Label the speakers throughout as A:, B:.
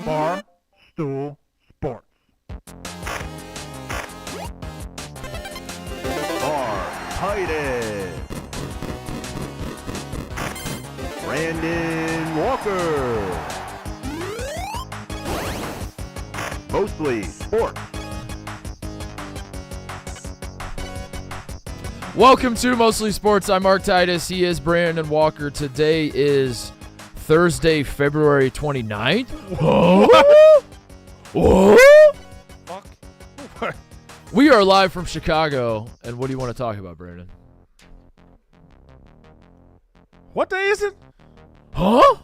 A: Bar Stool Sports.
B: Titus, Brandon Walker, Mostly Sports.
C: Welcome to Mostly Sports. I'm Mark Titus. He is Brandon Walker. Today is Thursday, February 29th. Whoa! Whoa!
A: Fuck.
C: We are live from Chicago, and what do you want to talk about, Brandon?
A: What day is it?
C: Huh?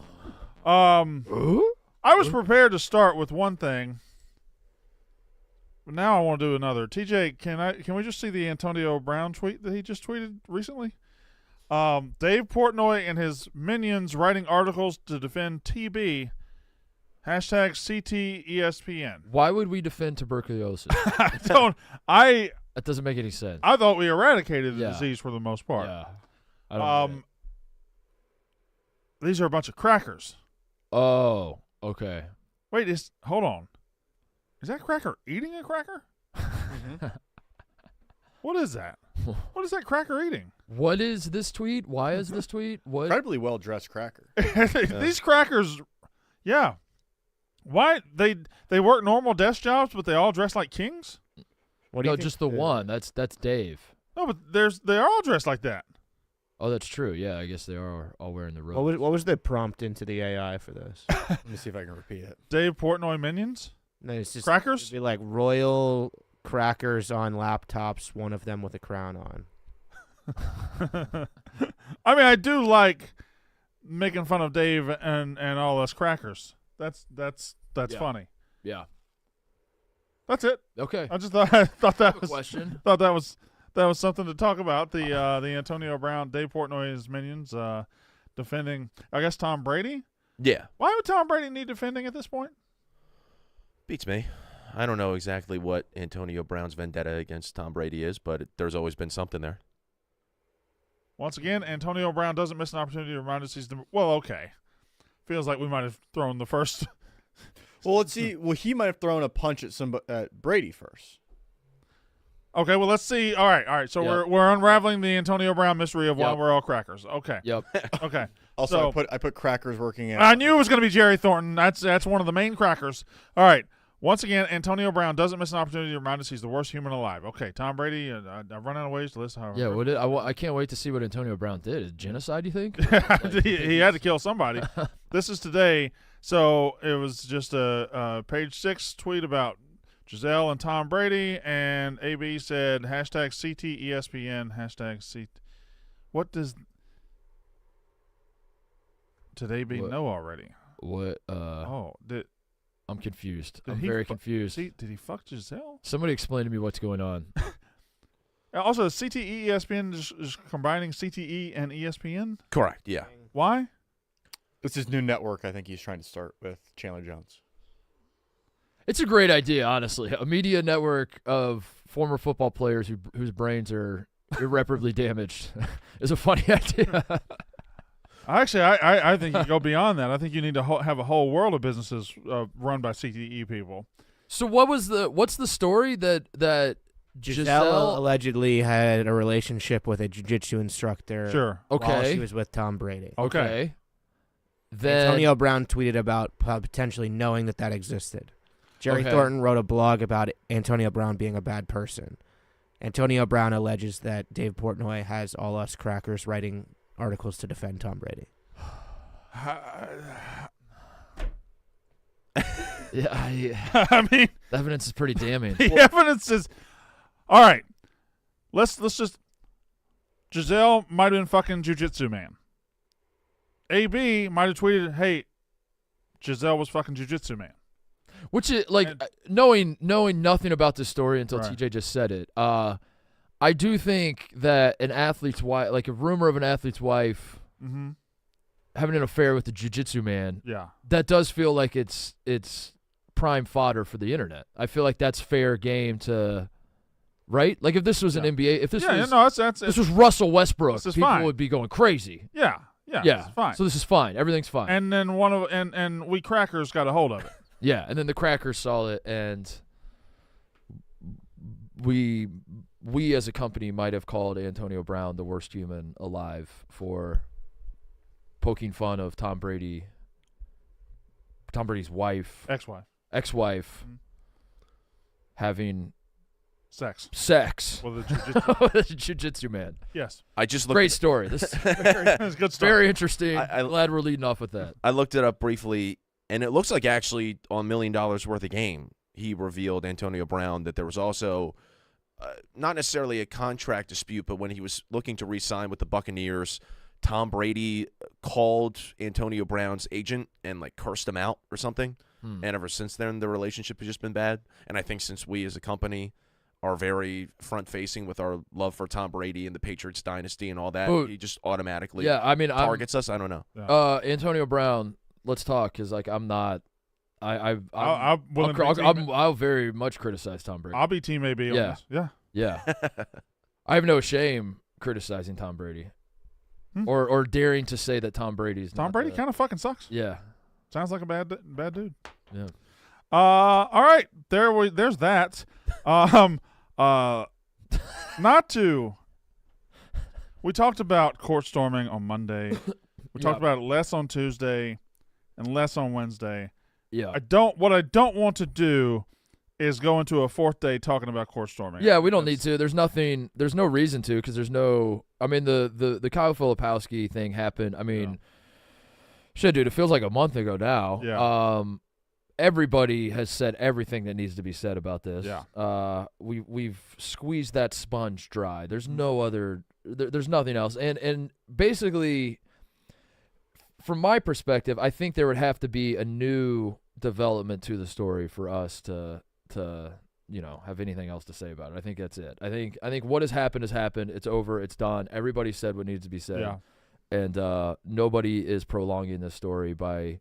A: I was prepared to start with one thing, but now I want to do another. TJ, can we just see the Antonio Brown tweet that he just tweeted recently? Dave Portnoy and his minions writing articles to defend TB. Hashtag CTESPN.
C: Why would we defend tuberculosis?
A: That
C: doesn't make any sense.
A: I thought we eradicated the disease for the most part.
C: Yeah. I don't get it.
A: These are a bunch of crackers.
C: Oh, okay.
A: Wait, hold on. Is that cracker eating a cracker?
D: Mm-hmm.
A: What is that? What is that cracker eating?
C: What is this tweet? Why is this tweet? What?
D: Incredibly well-dressed cracker.
A: These crackers, yeah. Why they work normal desk jobs, but they all dress like kings?
C: What do you think? Just the one. That's Dave.
A: No, but they're all dressed like that.
C: Oh, that's true. Yeah, I guess they are all wearing the robes.
E: What was the prompt into the AI for this?
D: Let me see if I can repeat it.
A: Dave Portnoy minions?
E: No, it's just
A: Crackers?
E: it'd be like royal crackers on laptops, one of them with a crown on.
A: I mean, I do like making fun of Dave and all us crackers. That's
C: Yeah.
A: funny.
C: Yeah.
A: That's it.
C: Okay.
A: I just thought that
C: Quick
A: was
C: question.
A: thought that was something to talk about. The Antonio Brown, Dave Portnoy's minions defending, I guess, Tom Brady.
F: Yeah,
A: Why would Tom Brady need defending at this point?
F: beats me. I don't know exactly what Antonio Brown's vendetta against Tom Brady is, but there's always been something there.
A: Once again, Antonio Brown doesn't miss an opportunity to remind us he's the well. Okay, feels like we might have thrown the first.
D: Well, let's see. Well, he might have thrown a punch at Brady first.
A: Okay, well, let's see. All right. So
C: Yep.
A: we're unraveling the Antonio Brown mystery of why
C: Yep.
A: we're all crackers. Okay.
C: Yep.
A: Okay.
D: Also,
A: So-
D: I put crackers working out.
A: I knew it was going to be Jerry Thornton. That's one of the main crackers. All right. Once again, Antonio Brown doesn't miss an opportunity to remind us he's the worst human alive. Okay, Tom Brady. I've run out of ways to list.
C: Yeah. I can't wait to see what Antonio Brown did. Is it genocide? You think?
A: he had to kill somebody. This is today. So it was just a page 6 tweet about Giselle and Tom Brady, and AB said hashtag CTESPN, hashtag CT. What does did AB
C: What?
A: know already?
C: What?
A: I'm
C: confused.
A: Did
C: I'm
A: he
C: very
A: fu-
C: confused.
A: did he fuck Giselle?
C: Somebody explain to me what's going on.
A: Also, CTE ESPN is combining CTE and ESPN.
F: Correct. Yeah.
A: Why?
D: It's his new network. I think he's trying to start with Chandler Jones.
C: It's a great idea, honestly. A media network of former football players whose brains are irreparably damaged is a funny idea.
A: Actually, I think you go beyond that. I think you need to have a whole world of businesses run by CTE people.
C: So what's the story that
E: Giselle allegedly had a relationship with a jiu-jitsu instructor.
A: Sure.
E: While
C: Okay.
E: she was with Tom Brady.
A: Okay.
C: Then
E: Antonio Brown tweeted about potentially knowing that existed. Jerry
C: Okay.
E: Thornton wrote a blog about Antonio Brown being a bad person. Antonio Brown alleges that Dave Portnoy has all us crackers writing articles to defend Tom Brady.
C: yeah,
A: I mean,
C: the evidence is pretty damning.
A: the evidence is all right. Let's just Giselle might have been fucking jiu-jitsu man. AB might have tweeted, "Hey, Giselle was fucking jiu-jitsu man."
C: Which is like
A: And-
C: knowing nothing about this story until
A: Right.
C: TJ just said it. I do think that an athlete's wife, like a rumor of an athlete's wife
A: Mm-hmm.
C: having an affair with the jiu-jitsu man,
A: Yeah.
C: that does feel like it's prime fodder for the internet. I feel like that's fair game to, right? Like if this was an
A: Yeah.
C: NBA, if this
A: Yeah.
C: was
A: No,
C: this was Russell Westbrook,
A: This is
C: people
A: fine.
C: would be going crazy.
A: Yeah.
C: Yeah,
A: It's fine.
C: So this is fine. Everything's fine.
A: And then and we crackers got a hold of it.
C: Yeah, and then the Crackers saw it, and we as a company might have called Antonio Brown the worst human alive for poking fun of Tom Brady's wife, ex-wife, having sex
A: Well, the
C: with a jiu-jitsu man.
A: yes.
F: I just looked.
C: Great story. This is
A: It's good stuff.
C: very interesting.
F: I-
C: Glad we're leading off with that.
F: I looked it up briefly, and it looks like actually on $1 Million Worth of Game, he revealed, Antonio Brown, that there was also not necessarily a contract dispute, but when he was looking to re-sign with the Buccaneers, Tom Brady called Antonio Brown's agent and like cursed him out or something. And ever since then, the relationship has just been bad. And I think since we as a company are very front-facing with our love for Tom Brady and the Patriots dynasty and all that,
C: Oh,
F: he just automatically
C: Yeah, I mean,
F: targets us. I don't know.
C: Antonio Brown. Let's talk, because like I'm not. I'll very much criticize Tom Brady.
A: I'll be Team AB on
C: Yeah.
A: this. Yeah.
C: Yeah, I have no shame criticizing Tom Brady,
A: Hmm.
C: or daring to say that Tom Brady's
A: Tom
C: not
A: Brady
C: the-
A: kind of fucking sucks.
C: Yeah,
A: Sounds like a bad dude.
C: yeah.
A: All right. There's that. Not to. We talked about court storming on Monday. We talked about it less on Tuesday and less on Wednesday.
C: Yeah.
A: What I don't want to do is go into a fourth day talking about court storming.
C: Yeah, we don't need to. There's no reason to, because there's no. I mean, the Kyle Filipowski thing happened. I mean, shit, dude, it feels like a month ago now.
A: Yeah.
C: Everybody has said everything that needs to be said about this.
A: Yeah.
C: We've squeezed that sponge dry. There's no other. There's nothing else. And basically, from my perspective, I think there would have to be a new development to the story for us to have anything else to say about it. I think that's it. I think what has happened has happened. It's over. It's done. Everybody said what needs to be said.
A: Yeah.
C: And nobody is prolonging this story by,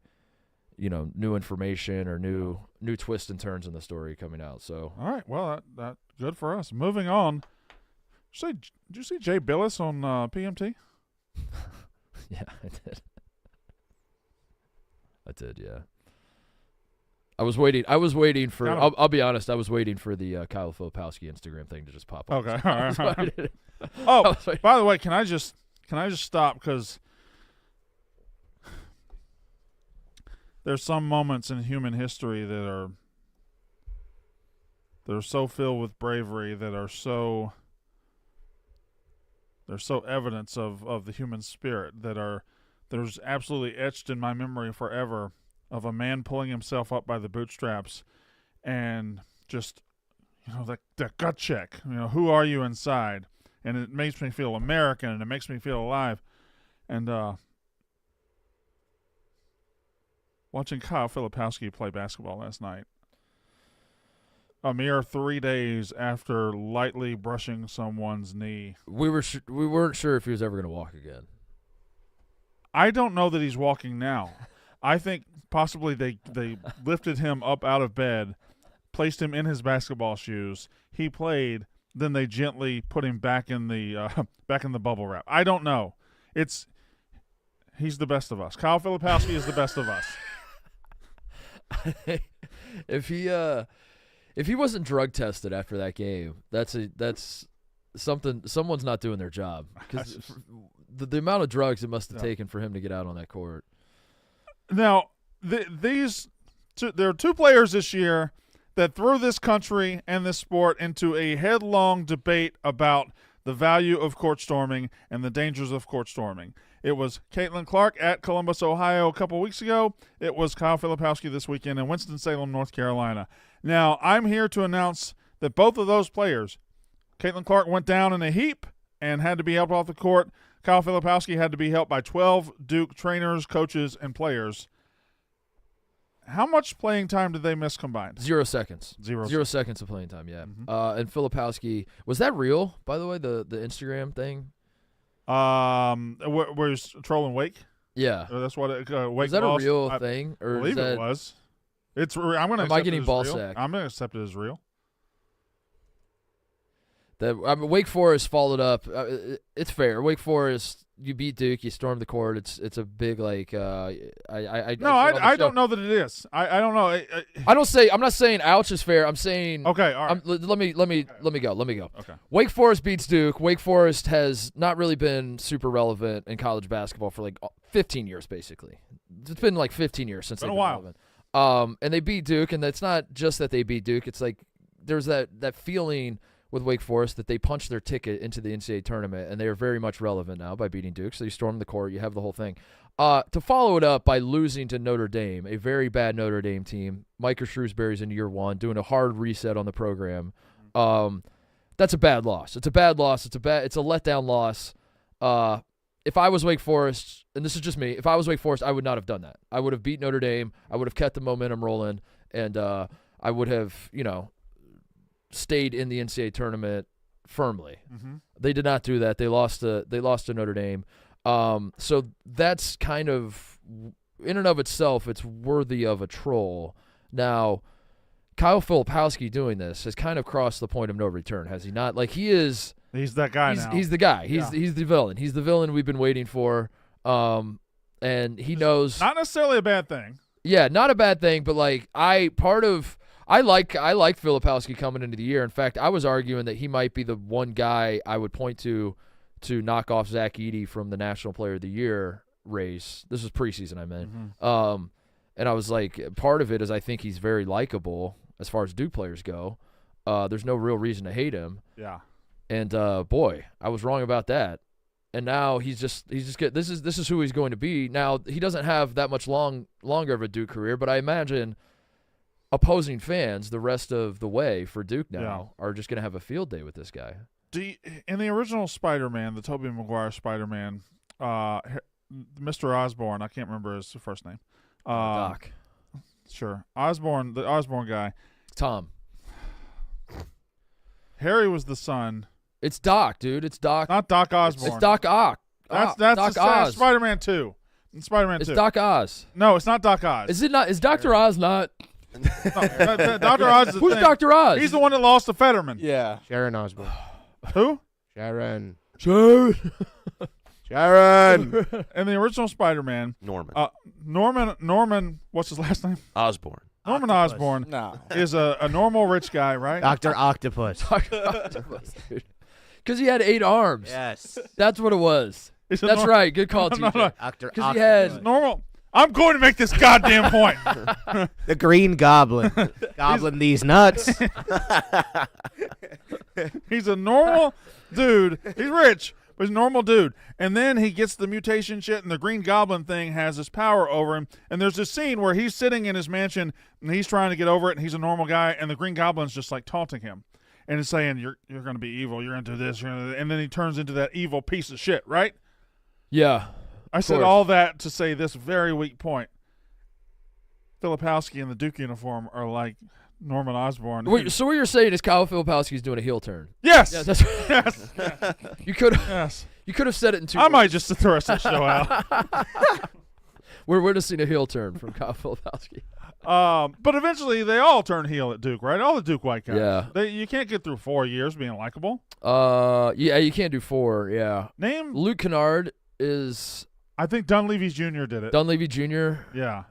C: new information or new twists and turns in the story coming out. So
A: All right. Well, that good for us. Moving on. Did you see Jay Billis on PMT?
C: yeah, I did. Yeah. I was waiting for.
A: Kind of-
C: I'll be honest. I was waiting for the Kyle Filipowski Instagram thing to just pop up.
A: Okay. All right.
C: That's why I did it.
A: Oh,
C: I was waiting.
A: by the way, can I just stop, because there's some moments in human history that are so filled with bravery, that are so evidence of the human spirit, there's absolutely etched in my memory forever, of a man pulling himself up by the bootstraps and just, that gut check. Who are you inside? And it makes me feel American, and it makes me feel alive. And watching Kyle Filipowski play basketball last night, a mere 3 days after lightly brushing someone's knee.
C: We weren't sure if he was ever going to walk again.
A: I don't know that he's walking now. I think possibly they lifted him up out of bed, placed him in his basketball shoes. He played. Then they gently put him back in the bubble wrap. I don't know. He's the best of us. Kyle Filipowski is the best of us.
C: If he wasn't drug tested after that game, that's something. Someone's not doing their job, because the amount of drugs it must have taken for him to get out on that court.
A: Now, there are two players this year that threw this country and this sport into a headlong debate about the value of court storming and the dangers of court storming. It was Caitlin Clark at Columbus, Ohio a couple weeks ago. It was Kyle Filipowski this weekend in Winston-Salem, North Carolina. Now, I'm here to announce that both of those players, Caitlin Clark went down in a heap and had to be helped off the court. Kyle Filipowski had to be helped by 12 Duke trainers, coaches, and players. How much playing time did they miss combined?
C: 0 seconds.
A: 0
C: seconds of playing time, yeah.
A: Mhm.
C: And Filipowski, was that real, by the way, the Instagram thing?
A: Where's trolling Wake?
C: Yeah.
A: Or that's what Wake
C: Was that
A: lost?
C: a real
A: I
C: thing? Or
A: believe
C: is that,
A: it was. It's. I'm going to.
C: Am I getting ball
A: real.
C: sacked?
A: I'm going to accept it as real.
C: Wake Forest followed up. It's fair. Wake Forest you beat Duke, you storm the court. It's a big like. I
A: don't know that it is. I don't know.
C: I'm not saying ouch is fair. I'm saying
A: Okay, all right.
C: let me go.
A: Okay.
C: Wake Forest beats Duke. Wake Forest has not really been super relevant in college basketball for like 15 years, basically. It's been like 15 years since they've been relevant. And they beat Duke, and it's not just that they beat Duke. It's like there's that feeling with Wake Forest that they punched their ticket into the NCAA tournament, and they are very much relevant now by beating Duke. So you storm the court, you have the whole thing. To follow it up by losing to Notre Dame, a very bad Notre Dame team. Micah Shrewsbury's in year 1, doing a hard reset on the program. That's a bad loss. It's a bad loss. It's a letdown loss. If I was Wake Forest, and this is just me, if I was Wake Forest, I would not have done that. I would have beat Notre Dame. I would have kept the momentum rolling, and I would have, stayed in the NCAA tournament firmly.
A: Mm-hmm.
C: They did not do that. They lost to Notre Dame. So that's kind of, in and of itself, it's worthy of a troll. Now, Kyle Filipowski doing this has kind of crossed the point of no return, has he not? Like, he is.
A: He's that guy now.
C: He's the guy. He's the villain. He's the villain we've been waiting for. And he knows.
A: Not necessarily a bad thing.
C: Yeah, not a bad thing, but like I liked Filipowski coming into the year. In fact, I was arguing that he might be the one guy I would point to knock off Zach Edey from the National Player of the Year race. This was preseason, I meant.
A: Mm-hmm.
C: And I was like, part of it is I think he's very likable as far as Duke players go. There's no real reason to hate him.
A: Yeah.
C: And boy, I was wrong about that. And now he's just this is who he's going to be. Now he doesn't have that much longer of a Duke career, but I imagine opposing fans the rest of the way for Duke now are just going to have a field day with this guy.
A: In the original Spider-Man, the Tobey Maguire Spider-Man, Mr. Osborne, I can't remember his first name.
C: Doc.
A: Sure. Osborne, the Osborne guy.
C: Tom.
A: Harry was the son.
C: It's Doc, dude. It's Doc.
A: Not Doc Osborne.
C: It's Doc Ock.
A: That's
C: Doc Oz.
A: Spider-Man 2. Spider-Man 2.
C: It's Doc Oz.
A: No, it's not Doc Oz.
C: Is it not? Is Dr. Oz not?
A: No, Dr. Oz is the
C: Who's
A: thing.
C: Dr. Oz?
A: He's the one that lost to Fetterman.
D: Yeah.
E: Sharon Osborne.
A: Who?
E: Sharon.
C: Sharon.
A: In the original Spider-Man, Norman, what's his last name?
F: Osborne.
A: Norman
E: Octopus.
A: Osborne
D: No.
A: is a normal rich guy, right?
E: Dr. Octopus.
C: Because he had 8 arms.
E: Yes.
C: That's what it was.
A: He's a
C: That's
A: nor-
C: right. Good call,
A: No,
C: TJ.
A: no.
E: Dr.
C: 'Cause he had-
E: Octopus.
A: Normal. I'm going to make this goddamn point.
E: The Green Goblin. Goblin these nuts.
A: He's a normal dude. He's rich, but he's a normal dude. And then he gets the mutation shit, and the Green Goblin thing has this power over him. And there's this scene where he's sitting in his mansion, and he's trying to get over it, and he's a normal guy, and the Green Goblin's just like taunting him. And it's saying, you're going to be evil, you're going to do this, and then he turns into that evil piece of shit, right?
C: Yeah.
A: I said
C: course.
A: all that to say this very weak point. Filipowski in the Duke uniform are like Norman Osborne.
C: Wait, so what you're saying is Kyle Filipowski's doing a heel turn?
A: Yes.
C: Yeah, that's
A: Yes. Yes.
C: you could
A: Yes.
C: have said it in 2
A: I
C: words.
A: might just sit the rest of the show out.
C: We're witnessing a heel turn from Kyle Filipowski.
A: But eventually they all turn heel at Duke, right? All the Duke white guys.
C: Yeah.
A: You can't get through 4 years being likable.
C: Yeah, you can't do 4. Yeah.
A: Name.
C: Luke Kennard is
A: I think Dunleavy Jr. did it.
C: Dunleavy Jr.
A: Yeah.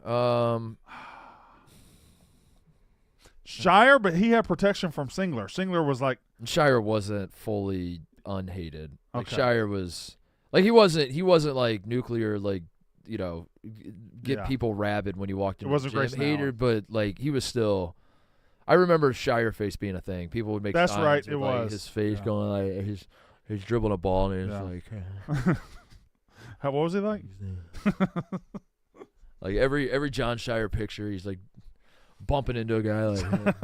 C: Shire,
A: but he had protection from Singler. Singler was like,
C: Shire wasn't fully unhated. Like
A: Okay.
C: Shire was like he wasn't like nuclear like get
A: Yeah.
C: people rabid when he walked in.
A: It wasn't
C: the gym.
A: Grayson
C: Hater,
A: Allen.
C: but like he was still. I remember Shire face being a thing. People would make
A: That's
C: signs
A: right,
C: with,
A: it
C: like,
A: was.
C: his face
A: Yeah.
C: going like he's dribbling a ball and
A: Yeah.
C: it's
A: what was he like?
C: like every John Shire picture he's like bumping into a guy like.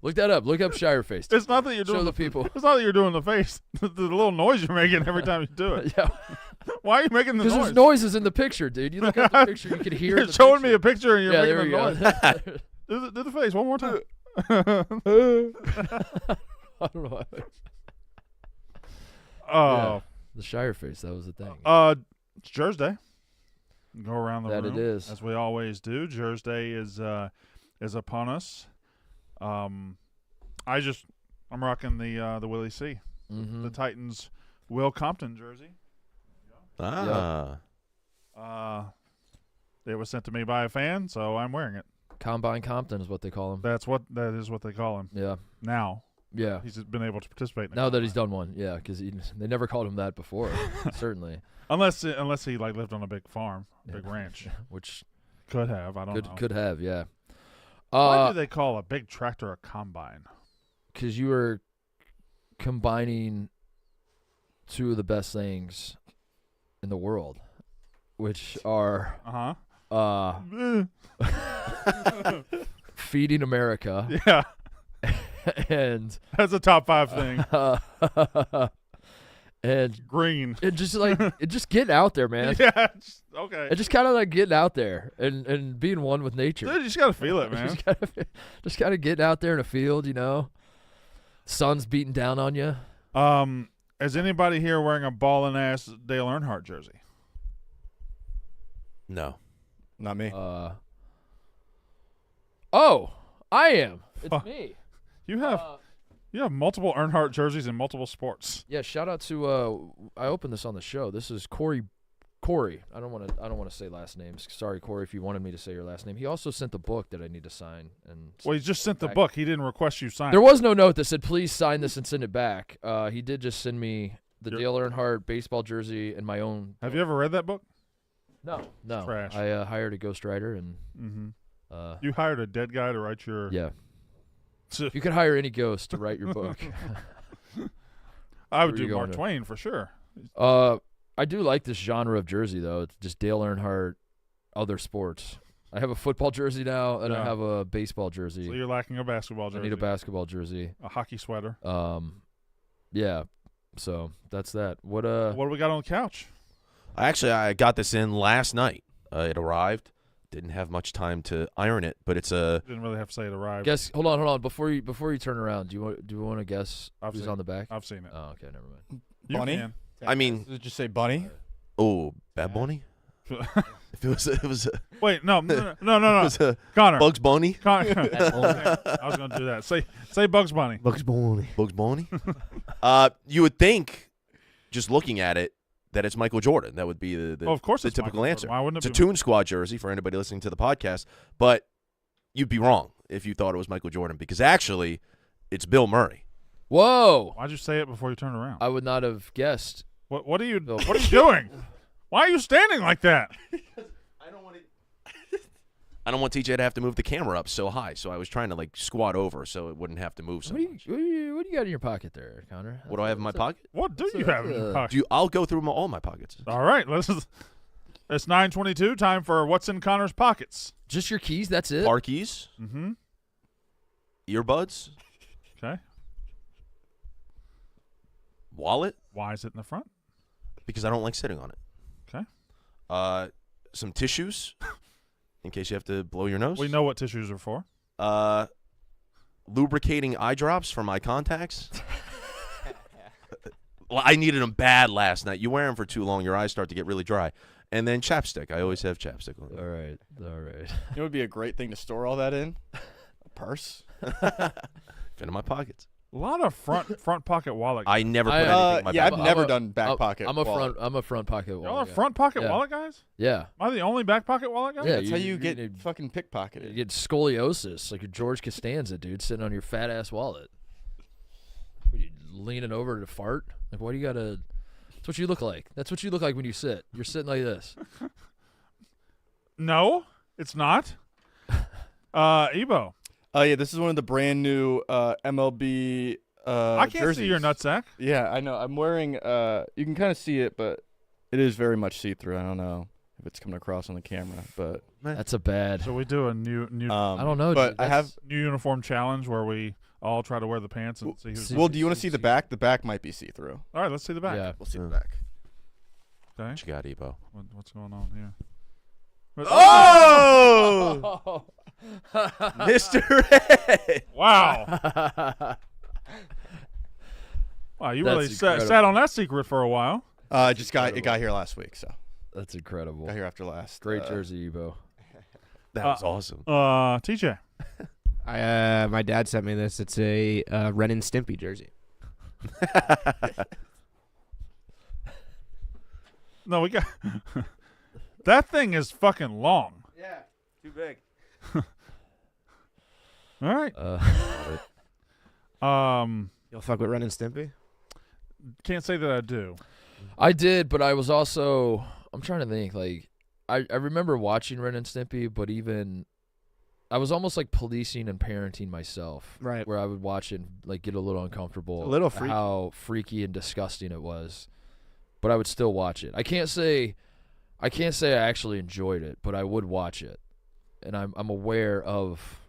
C: Look that up. Look up Shire face.
A: It's not that you're
C: Show
A: doing
C: the people.
A: It's not that you're doing the face. The little noise you're making every time you do it.
C: Yeah,
A: Why are you making the
C: because
A: noise?
C: there's noises in the picture, dude. You look at the picture, you can hear.
A: You're
C: the
A: showing
C: picture.
A: me a picture and you're
C: Yeah,
A: making
C: there we
A: the
C: go.
A: noise. Do the face one more time.
C: I don't know.
A: Oh,
C: The Shire face. That was the thing.
A: it's Jersey Day. Go around the
C: That
A: room
C: it is.
A: as we always do. Jersey Day is upon us. I'm rocking the Willie C.
C: Mhm.
A: The Titans Will Compton jersey.
F: Ah.
A: It was sent to me by a fan, so I'm wearing it.
C: Combine Compton is what they call him.
A: That is what they call him
C: Yeah.
A: now.
C: Yeah.
A: He's been able to participate. In
C: Now that he's done one, yeah, because they never called him that before. Certainly.
A: unless he like lived on a big farm, big
C: Yeah.
A: ranch.
C: Which
A: Could have. I don't know.
C: could have, yeah.
A: Why do they call a big tractor a combine?
C: Because you were combining two of the best things in the world, which are feeding America
A: Yeah,
C: and
A: that's a top 5 thing.
C: and
A: Green.
C: just getting out there, man.
A: Yeah. Okay.
C: And just kind of like getting out there and being one with nature.
A: Dude, you just gotta feel it, man.
C: just kind of getting out there in a field, you know. Sun's beating down on you.
A: Is anybody here wearing a ballin' ass Dale Earnhardt jersey?
F: No.
D: Not me.
C: Oh, I am. It's
A: Fuck.
C: me.
A: You have multiple Earnhardt jerseys in multiple sports.
C: Yeah, shout out to I opened this on the show. This is Corey. I don't want to say last names. Sorry, Corey, if you wanted me to say your last name. He also sent the book that I need to sign. And
A: Well, he just sent the
C: back.
A: book. He didn't request you sign.
C: There was no note that said please sign this and send it back. He did just send me the Dale Earnhardt baseball jersey and my own.
A: Have you ever read that book?
C: No.
A: Trash.
C: I hired a ghostwriter and
A: Mm-hmm. You hired a dead guy to write your.
C: yeah. You could hire any ghost to write your book.
A: I would
C: Where you
A: do
C: going
A: Mark
C: to?
A: Twain for sure.
C: I do like this genre of jersey though. It's just Dale Earnhardt, other sports. I have a football jersey now, and I
A: Yeah.
C: have a baseball jersey.
A: So you're lacking a basketball
C: I
A: jersey.
C: need a basketball jersey.
A: A hockey sweater.
C: Yeah. So that's that. What
A: What do we got on the couch?
F: I got this in last night. It arrived. Didn't have much time to iron it, but it's a
A: Didn't really have to say it arrived.
C: guess? Hold on. Before you turn around, do you want to guess
A: I've
C: who's
A: seen
C: on the back?
A: I've seen it.
C: Oh, okay, never mind.
A: You
D: Bunny?
A: can.
F: I mean,
D: Did it just say bunny?
F: Bad Bunny. If it was a
A: Wait, no.
F: it was a
A: Connor.
F: Bugs Bunny.
A: I was going to do that. Say Bugs Bunny.
E: Bugs Bunny.
F: Bugs Bunny. You would think, just looking at it, that it's Michael Jordan. That would be the
A: Of course,
F: the
A: it's
F: typical
A: Michael
F: answer.
A: Jordan. Why wouldn't
F: It's
A: it
F: a
A: be?
F: Toon Squad jersey for anybody listening to the podcast, but you'd be wrong if you thought it was Michael Jordan because actually, it's Bill Murray.
C: Whoa!
A: Why'd you say it before you turned around?
C: I would not have guessed.
A: What are you
C: Bill.
A: What are you doing? Why are you standing like that?
F: I don't want TJ to have to move the camera up so high, so I was trying to like squat over so it wouldn't have to move so
C: What do
F: much.
C: you got in your pocket there, Connor?
F: What do I have in my pocket?
A: What do
C: That's
A: you
C: a-
A: have in your
C: uh,
A: pocket?
F: I'll go through all my pockets.
A: All right, it's 9:22. Time for what's in Connor's pockets.
C: Just your keys? That's it?
F: Car keys,
A: Mm-hmm.
F: earbuds,
A: Okay.
F: wallet,
A: Why is it in the front?
F: because I don't like sitting on it.
A: Okay.
F: Some tissues, in case you have to blow your nose.
A: We know what tissues are for.
F: Lubricating eye drops for my contacts. Well, I needed them bad last night. You wear them for too long, your eyes start to get really dry. And then chapstick. I always have chapstick on.
C: All right.
D: You know what would be a great thing to store all that in? A purse.
F: Fit in my pockets.
A: A lot of front pocket wallet.
F: I never put
C: I-
F: anything in my
D: yeah,
F: back.
D: I've never done back pocket.
C: I'm a
D: wallet.
C: front pocket
A: Y'all
C: wallet
A: are
C: guy.
A: front pocket
C: Yeah.
A: wallet guys?
C: Yeah.
A: Am I the only back pocket wallet guy?
C: Yeah,
D: That's how you
C: you're
D: get
C: gonna-
D: fucking
C: You
D: pickpocketed.
C: get scoliosis, like your George Costanza, dude, sitting on your fat ass wallet. What, you leaning over to fart? Like, why do you gotta? That's what you look like. That's what you look like when you sit. You're sitting like this.
A: No, it's not. Ebo.
D: Yeah, this is one of the brand new MLB
A: I can't
D: jerseys.
A: see your nutsack.
D: Yeah, I know. I'm wearing you can kind of see it, but it is very much see-through. I don't know if it's coming across on the camera, but
C: That's a bad.
A: So we do a new
C: I don't know.
D: But
C: dude.
D: I have
A: new uniform challenge where we all try to wear the pants and see who's.
C: see-
D: Well, do you want to see the back? The back might be see-through.
A: All right, let's see the back.
C: Yeah.
D: We'll see the
F: Mm.
D: back.
A: Okay.
F: What you got, Ebo?
A: What's going on here?
F: Oh! Mr. Red!
A: Wow. Wow, you really
C: That's
A: sat
C: incredible.
A: on that secret for a while.
D: It got here last week, so
C: That's incredible.
D: got here after last.
C: Great jersey, Ebo.
F: That was awesome.
A: TJ.
E: My dad sent me this. It's a Ren and Stimpy jersey.
A: No, we got that thing is fucking long.
D: Yeah, too big.
A: All right.
E: You'll fuck with Ren and Stimpy?
A: Can't say that I do.
C: I did, but I was also. I'm trying to think. Like, I remember watching Ren and Stimpy, but even I was almost like policing and parenting myself.
E: Right.
C: Where I would watch it and like get a little uncomfortable.
E: It's a little freaky.
C: How freaky and disgusting it was, but I would still watch it. I can't say I actually enjoyed it, but I would watch it, and I'm aware of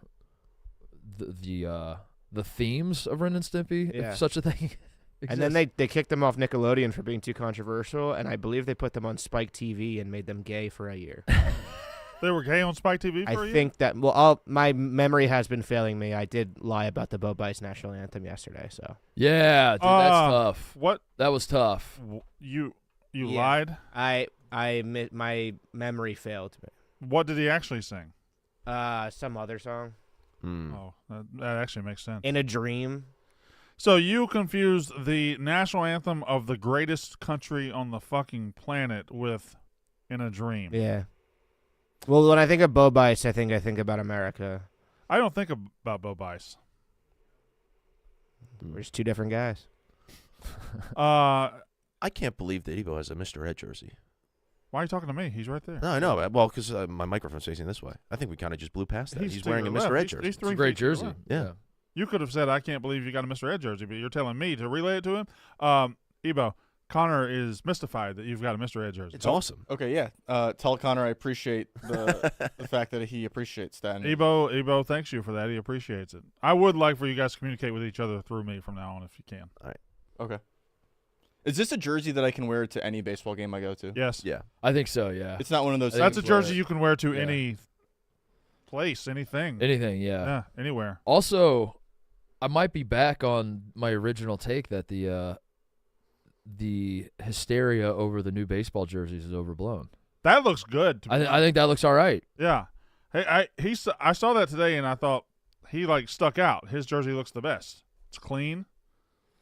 C: the themes of Ren and Stimpy,
E: Yeah.
C: if such a thing.
E: And then they kicked them off Nickelodeon for being too controversial, and I believe they put them on Spike TV and made them gay for a year.
A: They were gay on Spike TV for
E: I
A: you?
E: think that my memory has been failing me. I did lie about the Bo Bice national anthem yesterday, so
C: Yeah, dude, that's tough.
A: What?
C: That was tough.
A: You
E: Yeah.
A: lied?
E: my memory failed me.
A: What did he actually sing?
E: Some other song.
A: Oh, that actually makes sense.
E: In a Dream.
A: So you confused the national anthem of the greatest country on the fucking planet with In a Dream.
E: Yeah. Well, when I think of Bo Bice, I think about America.
A: I don't think about Bo Bice.
E: We're just two different guys.
F: I can't believe that Evo has a Mr. Ed jersey.
A: Why are you talking to me? He's right there.
F: No, I know. Well, because my microphone's facing this way. I think we kind of just blew past that. He's
A: to
F: wearing a
A: your
F: Mr.
A: left.
F: Ed jersey.
A: He's
C: It's a
A: 3
C: great
A: feet to your
C: jersey.
A: left.
F: Yeah.
A: You could have said, I can't believe you got a Mr. Ed jersey, but you're telling me to relay it to him. Ebo, Connor is mystified that you've got a Mr. Ed jersey.
F: It's awesome.
D: Okay, yeah. Tell Connor I appreciate the fact that he appreciates that. And
A: Ebo thanks you for that. He appreciates it. I would like for you guys to communicate with each other through me from now on if you can.
D: Okay. Is this a jersey that I can wear to any baseball game I go to?
A: Yes.
F: Yeah.
C: I think so. Yeah.
D: It's not one of those.
A: That's a
D: things where-
A: jersey you can wear to
D: Yeah.
A: any place, anything.
C: Anything. Yeah.
A: Yeah, anywhere.
C: Also, I might be back on my original take that the hysteria over the new baseball jerseys is overblown.
A: That looks good. To me.
C: I think that looks all right.
A: Yeah. Hey, I saw that today and I thought he like stuck out. His jersey looks the best. It's clean.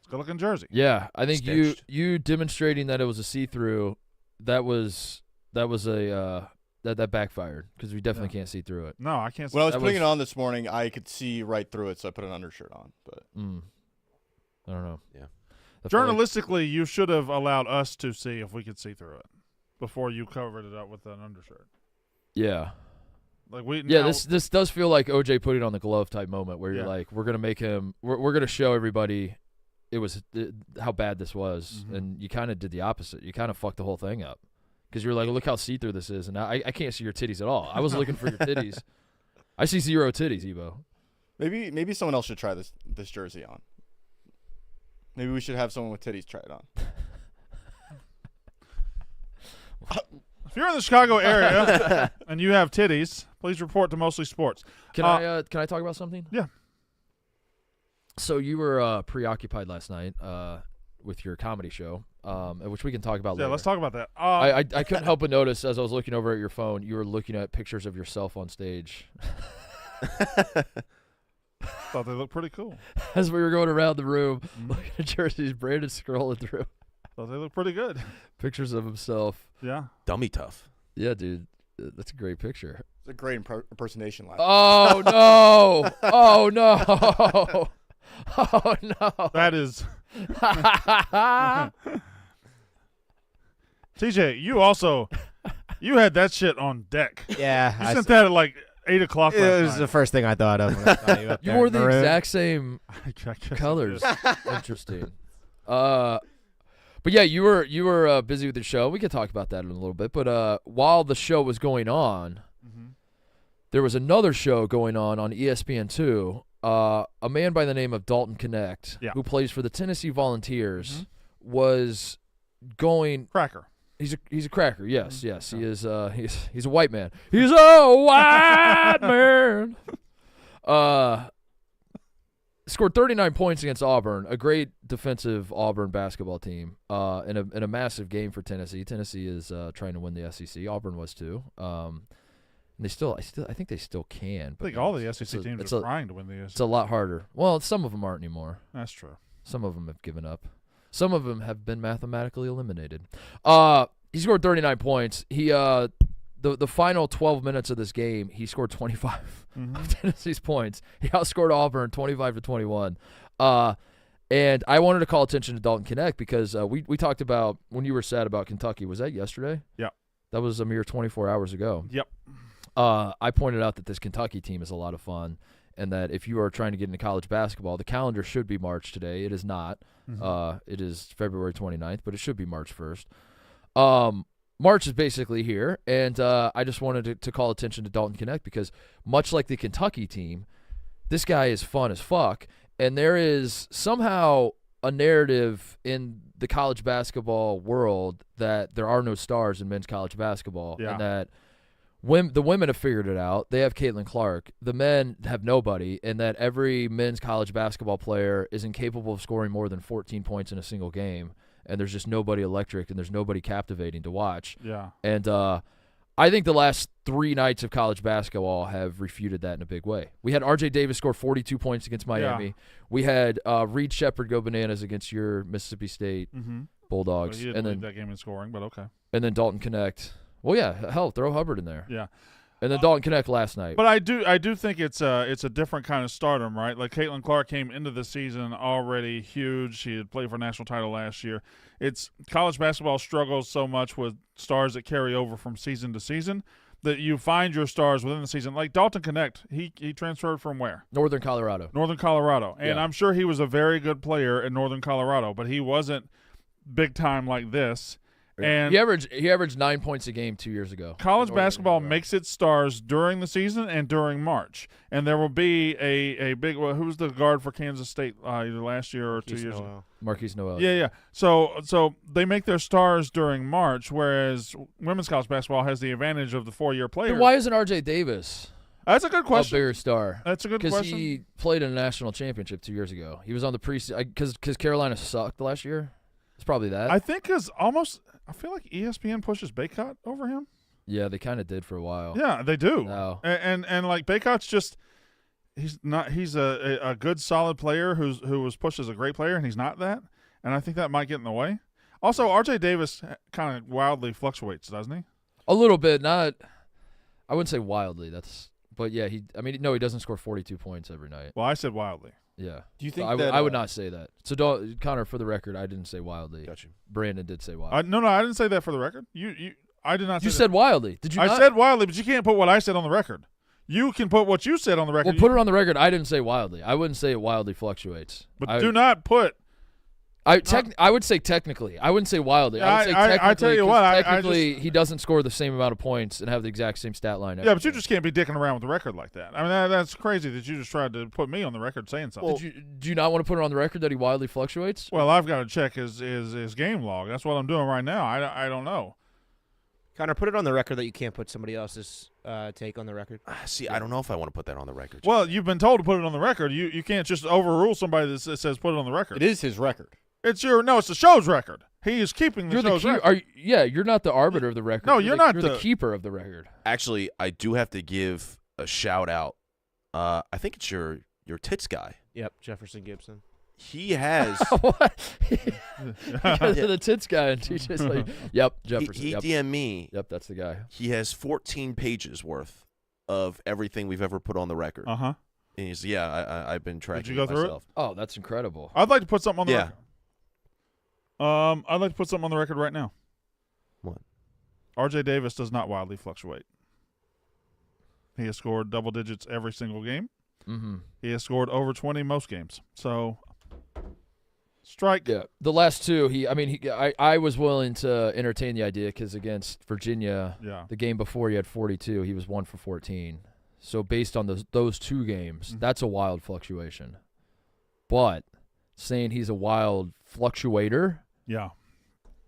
A: It's a good looking jersey.
C: Yeah, I think
F: Stitched.
C: you demonstrating that it was a see-through, that backfired because we definitely can't see through it.
A: No, I can't see
D: When I was
C: That
D: putting
C: was-
D: it on this morning, I could see right through it, so I put an undershirt on. But
C: I don't know.
F: Yeah.
C: I feel like-
A: Journalistically, you should have allowed us to see if we could see through it before you covered it up with an undershirt.
C: Yeah.
A: Like we
C: Yeah,
A: now-
C: this does feel like OJ putting on the glove type moment where you're
A: Yeah.
C: like, we're gonna make him, we're gonna show everybody how bad this was,
A: Mhm.
C: and you kind of did the opposite. You kind of fucked the whole thing up because you're like, look how see through this is, and I can't see your titties at all. I was looking for your titties. I see 0 titties, Evo.
D: maybe someone else should try this jersey on. Maybe we should have someone with titties try it on.
A: if you're in the Chicago area and you have titties, please report to Mostly Sports.
C: Can I talk about something?
A: Yeah.
C: So you were preoccupied last night with your comedy show, which we can talk about
A: Yeah,
C: later.
A: let's talk about that.
C: I couldn't help but notice as I was looking over at your phone, you were looking at pictures of yourself on stage.
A: Thought they looked pretty cool.
C: As we were going around the room, looking at jerseys, Brandon scrolling through
A: Thought they looked pretty good.
C: pictures of himself.
A: Yeah.
F: Dummy tough.
C: Yeah, dude, that's a great picture.
D: It's a great impersonation last.
C: Oh no! Oh no! Oh no!
A: That is TJ, you had that shit on deck.
E: Yeah.
A: You sent that at like 8 o'clock
E: it
A: last
E: was
A: night.
E: the first thing I thought of when I saw you up
C: You
E: there.
C: wore the
E: Maroon.
C: exact same
A: I guess it
C: colors.
A: is.
C: Interesting. But yeah, you were busy with the show. We could talk about that in a little bit. But while the show was going on,
A: Mhm.
C: there was another show going on ESPN2. A man by the name of Dalton Knecht,
A: Yeah.
C: who plays for the Tennessee Volunteers,
A: Mhm.
C: was going.
A: Cracker.
C: He's a cracker. Yes, yes. He is. He's a white man. He's a white man. Scored 39 points against Auburn, a great defensive Auburn basketball team, in a massive game for Tennessee. Tennessee is trying to win the SEC. Auburn was too. And they I think they still can.
A: I
C: But
A: think all the SEC
C: it's a-
A: teams
C: it's
A: are
C: a-
A: trying to win the
C: It's
A: SEC.
C: a lot harder. Well, some of them aren't anymore.
A: That's true.
C: Some of them have given up. Some of them have been mathematically eliminated. He scored 39 points. He the final 12 minutes of this game, he scored 25 of Tennessee's points. He outscored Auburn 25-21. And I wanted to call attention to Dalton Knecht because we talked about when you were sad about Kentucky. Was that yesterday?
A: Yeah.
C: That was a mere 24 hours ago.
A: Yep.
C: I pointed out that this Kentucky team is a lot of fun, and that if you are trying to get into college basketball, the calendar should be March today. It is not. It is February 29th, but it should be March 1st. March is basically here, and I just wanted to call attention to Dalton Knecht because much like the Kentucky team, this guy is fun as fuck, and there is somehow a narrative in the college basketball world that there are no stars in men's college basketball, and that the women have figured it out. They have Caitlin Clark. The men have nobody, and that every men's college basketball player is incapable of scoring more than 14 points in a single game, and there's just nobody electric, and there's nobody captivating to watch.
A: Yeah.
C: And I think the last 3 nights of college basketball have refuted that in a big way. We had R.J. Davis score 42 points against Miami.
A: Yeah.
C: We had Reed Shepherd go bananas against your Mississippi State Bulldogs.
A: Well, he didn't
C: and
A: lead
C: then
A: that game in scoring, but okay.
C: And then Dalton Knecht. Well, yeah, hell, throw Hubbard in there.
A: Yeah.
C: And then Dalton Knecht last night.
A: But I do think it's a different kind of stardom, right? Like Caitlin Clark came into the season already huge. She had played for a national title last year. It's college basketball struggles so much with stars that carry over from season to season that you find your stars within the season. Like Dalton Knecht, he transferred from where?
C: Northern Colorado.
A: Northern Colorado. And
C: Yeah.
A: I'm sure he was a very good player in Northern Colorado, but he wasn't big time like this. And
C: He averaged 9 points a game 2 years ago.
A: college basketball makes its stars during the season and during March. And there will be a big who's the guard for Kansas State either last year or 2 years ago?
C: Marquise Noel.
A: Yeah. So they make their stars during March, whereas women's college basketball has the advantage of the 4-year player.
C: Then why isn't R.J. Davis
A: That's a good
C: a
A: question.
C: bigger star?
A: That's a good
C: Because
A: question.
C: he played in a national championship 2 years ago. He was on the preseason because Carolina sucked last year. It's probably that.
A: I think I feel like ESPN pushes Baycott over him.
C: Yeah, they kind of did for a while.
A: Yeah, they do.
C: No.
A: And like Baycott's just he's a good solid player who was pushed as a great player, and he's not that. And I think that might get in the way. Also, R.J. Davis kind of wildly fluctuates, doesn't he?
C: A little bit, not. I wouldn't say wildly. But yeah, he doesn't score 42 points every night.
A: Well, I said wildly.
C: Yeah.
D: Do you think
C: I would not say that. So Connor, for the record, I didn't say wildly.
F: Got you.
C: Brandon did say wildly.
A: No, I didn't say that for the record. I did not say
C: You
A: that.
C: said wildly. Did you
A: I
C: not?
A: said wildly, but you can't put what I said on the record. You can put what you said on the record.
C: Well, put it on the record. I didn't say wildly. I wouldn't say it wildly fluctuates.
A: But do not put.
C: I would say technically. I wouldn't say wildly. I would say technically.
A: I tell you what,
C: technically, he doesn't score the same amount of points and have the exact same stat line.
A: Yeah, but you just can't be dicking around with the record like that. I mean, that's crazy that you just tried to put me on the record saying something.
C: Do you not want to put it on the record that he wildly fluctuates?
A: Well, I've got to check his game log. That's what I'm doing right now. I don't know.
E: Connor, put it on the record that you can't put somebody else's take on the record.
F: See, I don't know if I want to put that on the record.
A: Well, you've been told to put it on the record. You can't just overrule somebody that says put it on the record.
D: It is his record.
A: It's the show's record. He is keeping the show's record.
C: You're not the arbiter of the record.
A: No, you're not
C: You're the keeper of the record.
F: Actually, I do have to give a shout out. I think it's your tits guy.
E: Yep, Jefferson Gibson.
F: He has.
C: What? Because of the tits guy and TJ's like, yep, Jefferson.
F: He
C: yep.
F: DM'd me.
C: Yep, that's the guy.
F: He has 14 pages worth of everything we've ever put on the record.
A: Uh-huh.
F: And he's I've been tracking.
A: Did you go through
F: myself.
C: Oh, that's incredible.
A: I'd like to put something on the
F: Yeah.
A: record. I'd like to put something on the record right now.
F: What?
A: R.J. Davis does not wildly fluctuate. He has scored double digits every single game.
C: Mm-hmm.
A: He has scored over 20 most games. So, strike.
C: Yeah, the last two, I was willing to entertain the idea because against Virginia,
A: Yeah.
C: the game before he had 42, he was 1 for 14. So based on those two games, that's a wild fluctuation. But saying he's a wild fluctuator,
A: Yeah.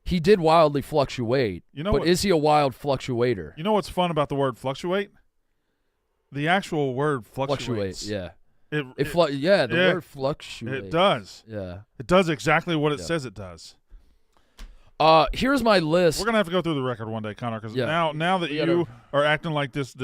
C: he did wildly fluctuate.
A: You know
C: but
A: what-
C: is he a wild fluctuator?
A: You know what's fun about the word fluctuate? The actual word
C: Fluctuate,
A: fluctuates.
C: yeah.
A: The
C: The
A: yeah,
C: word fluctuate.
A: It does.
C: Yeah.
A: It does exactly what it
C: Yeah.
A: says it does.
C: Here's my list.
A: We're gonna have to go through the record one day, Connor, because
C: Yeah.
A: now that
C: We
A: you
C: gotta-
A: are acting like this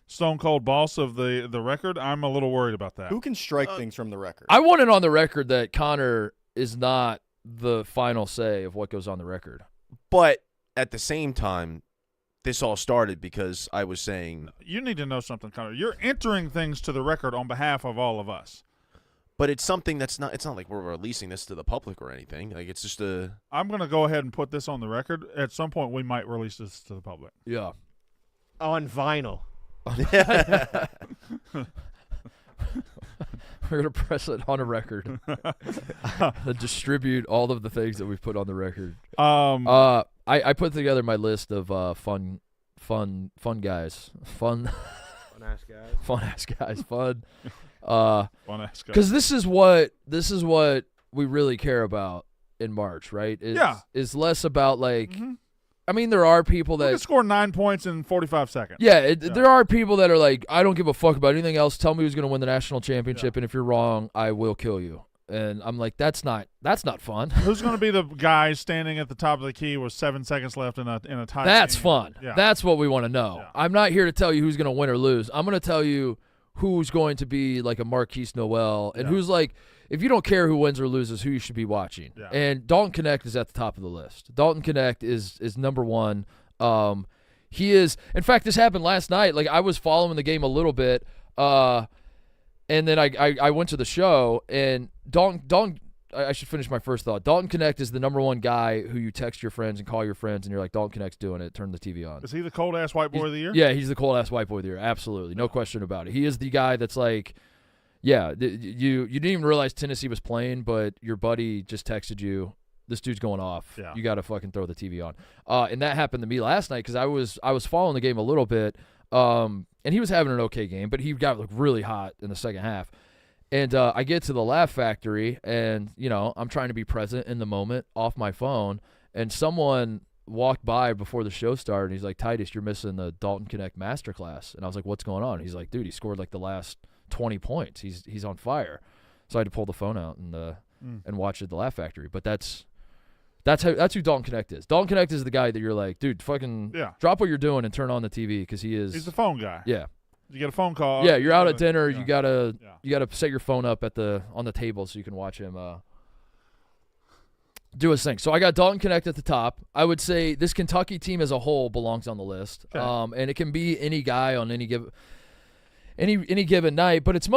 A: stone cold boss of the record, I'm a little worried about that.
D: Who can strike things from the record?
C: I want it on the record that Connor is not the final say of what goes on the record.
F: But at the same time, this all started because I was saying,
A: You need to know something, Connor. You're entering things to the record on behalf of all of us.
F: but it's something that's not. It's not like we're releasing this to the public or anything. Like it's just a.
A: I'm going to go ahead and put this on the record. At some point, we might release this to the public.
C: Yeah.
E: On vinyl.
C: We're going to press it on a record. Distribute all of the things that we've put on the record. I put together my list of fun guys. Fun
E: ass guys.
C: fun ass guys. Fun.
A: Fun ass guy.
C: Because this is what we really care about in March, right? Is less about like.
A: Mhm.
C: I mean, there are people
A: We
C: that
A: can score 9 points in 45 seconds.
C: Yeah, there are people that are like, I don't give a fuck about anything else. Tell me who's going to win the national championship, and if you're wrong, I will kill you. And I'm like, that's not fun.
A: Who's going to be the guy standing at the top of the key with 7 seconds left in a tie?
C: That's
A: game?
C: fun.
A: Yeah.
C: That's what we want to know.
A: Yeah.
C: I'm not here to tell you who's going to win or lose. I'm going to tell you who's going to be like a Marquise Noel and who's like, if you don't care who wins or loses, who you should be watching.
A: Yeah.
C: And Dalton Knecht is at the top of the list. Dalton Knecht is number one. He is. In fact, this happened last night. Like I was following the game a little bit, and then I went to the show, and Dalton. I should finish my first thought. Dalton Knecht is the number one guy who you text your friends and call your friends, and you're like, Dalton Knecht's doing it. Turn the TV on.
A: Is he the cold ass white boy of the year?
C: Yeah, he's the cold ass white boy of the year. Absolutely, no question about it. He is the guy that's like, yeah, you didn't even realize Tennessee was playing, but your buddy just texted you. This dude's going off.
A: Yeah.
C: You got to fucking throw the TV on. And that happened to me last night because I was following the game a little bit, and he was having an okay game, but he got like really hot in the second half. And I get to the Laugh Factory, and I'm trying to be present in the moment off my phone, and someone walked by before the show started, and he's like, Titus, you're missing the Dalton Knecht masterclass. And I was like, what's going on? He's like, dude, he scored like the last 20 points. He's on fire. So I had to pull the phone out and watch the Laugh Factory. But that's who Dalton Knecht is. Dalton Knecht is the guy that you're like, dude, fucking drop what you're doing and turn on the TV because he is.
A: He's the phone guy.
C: Yeah.
A: You get a phone call.
C: Yeah, you're out at dinner.
A: Yeah.
C: You gotta set your phone up on the table so you can watch him do his thing. So I got Dalton Knecht at the top. I would say this Kentucky team as a whole belongs on the list.
A: Okay.
C: And it can be any guy on any given night, but it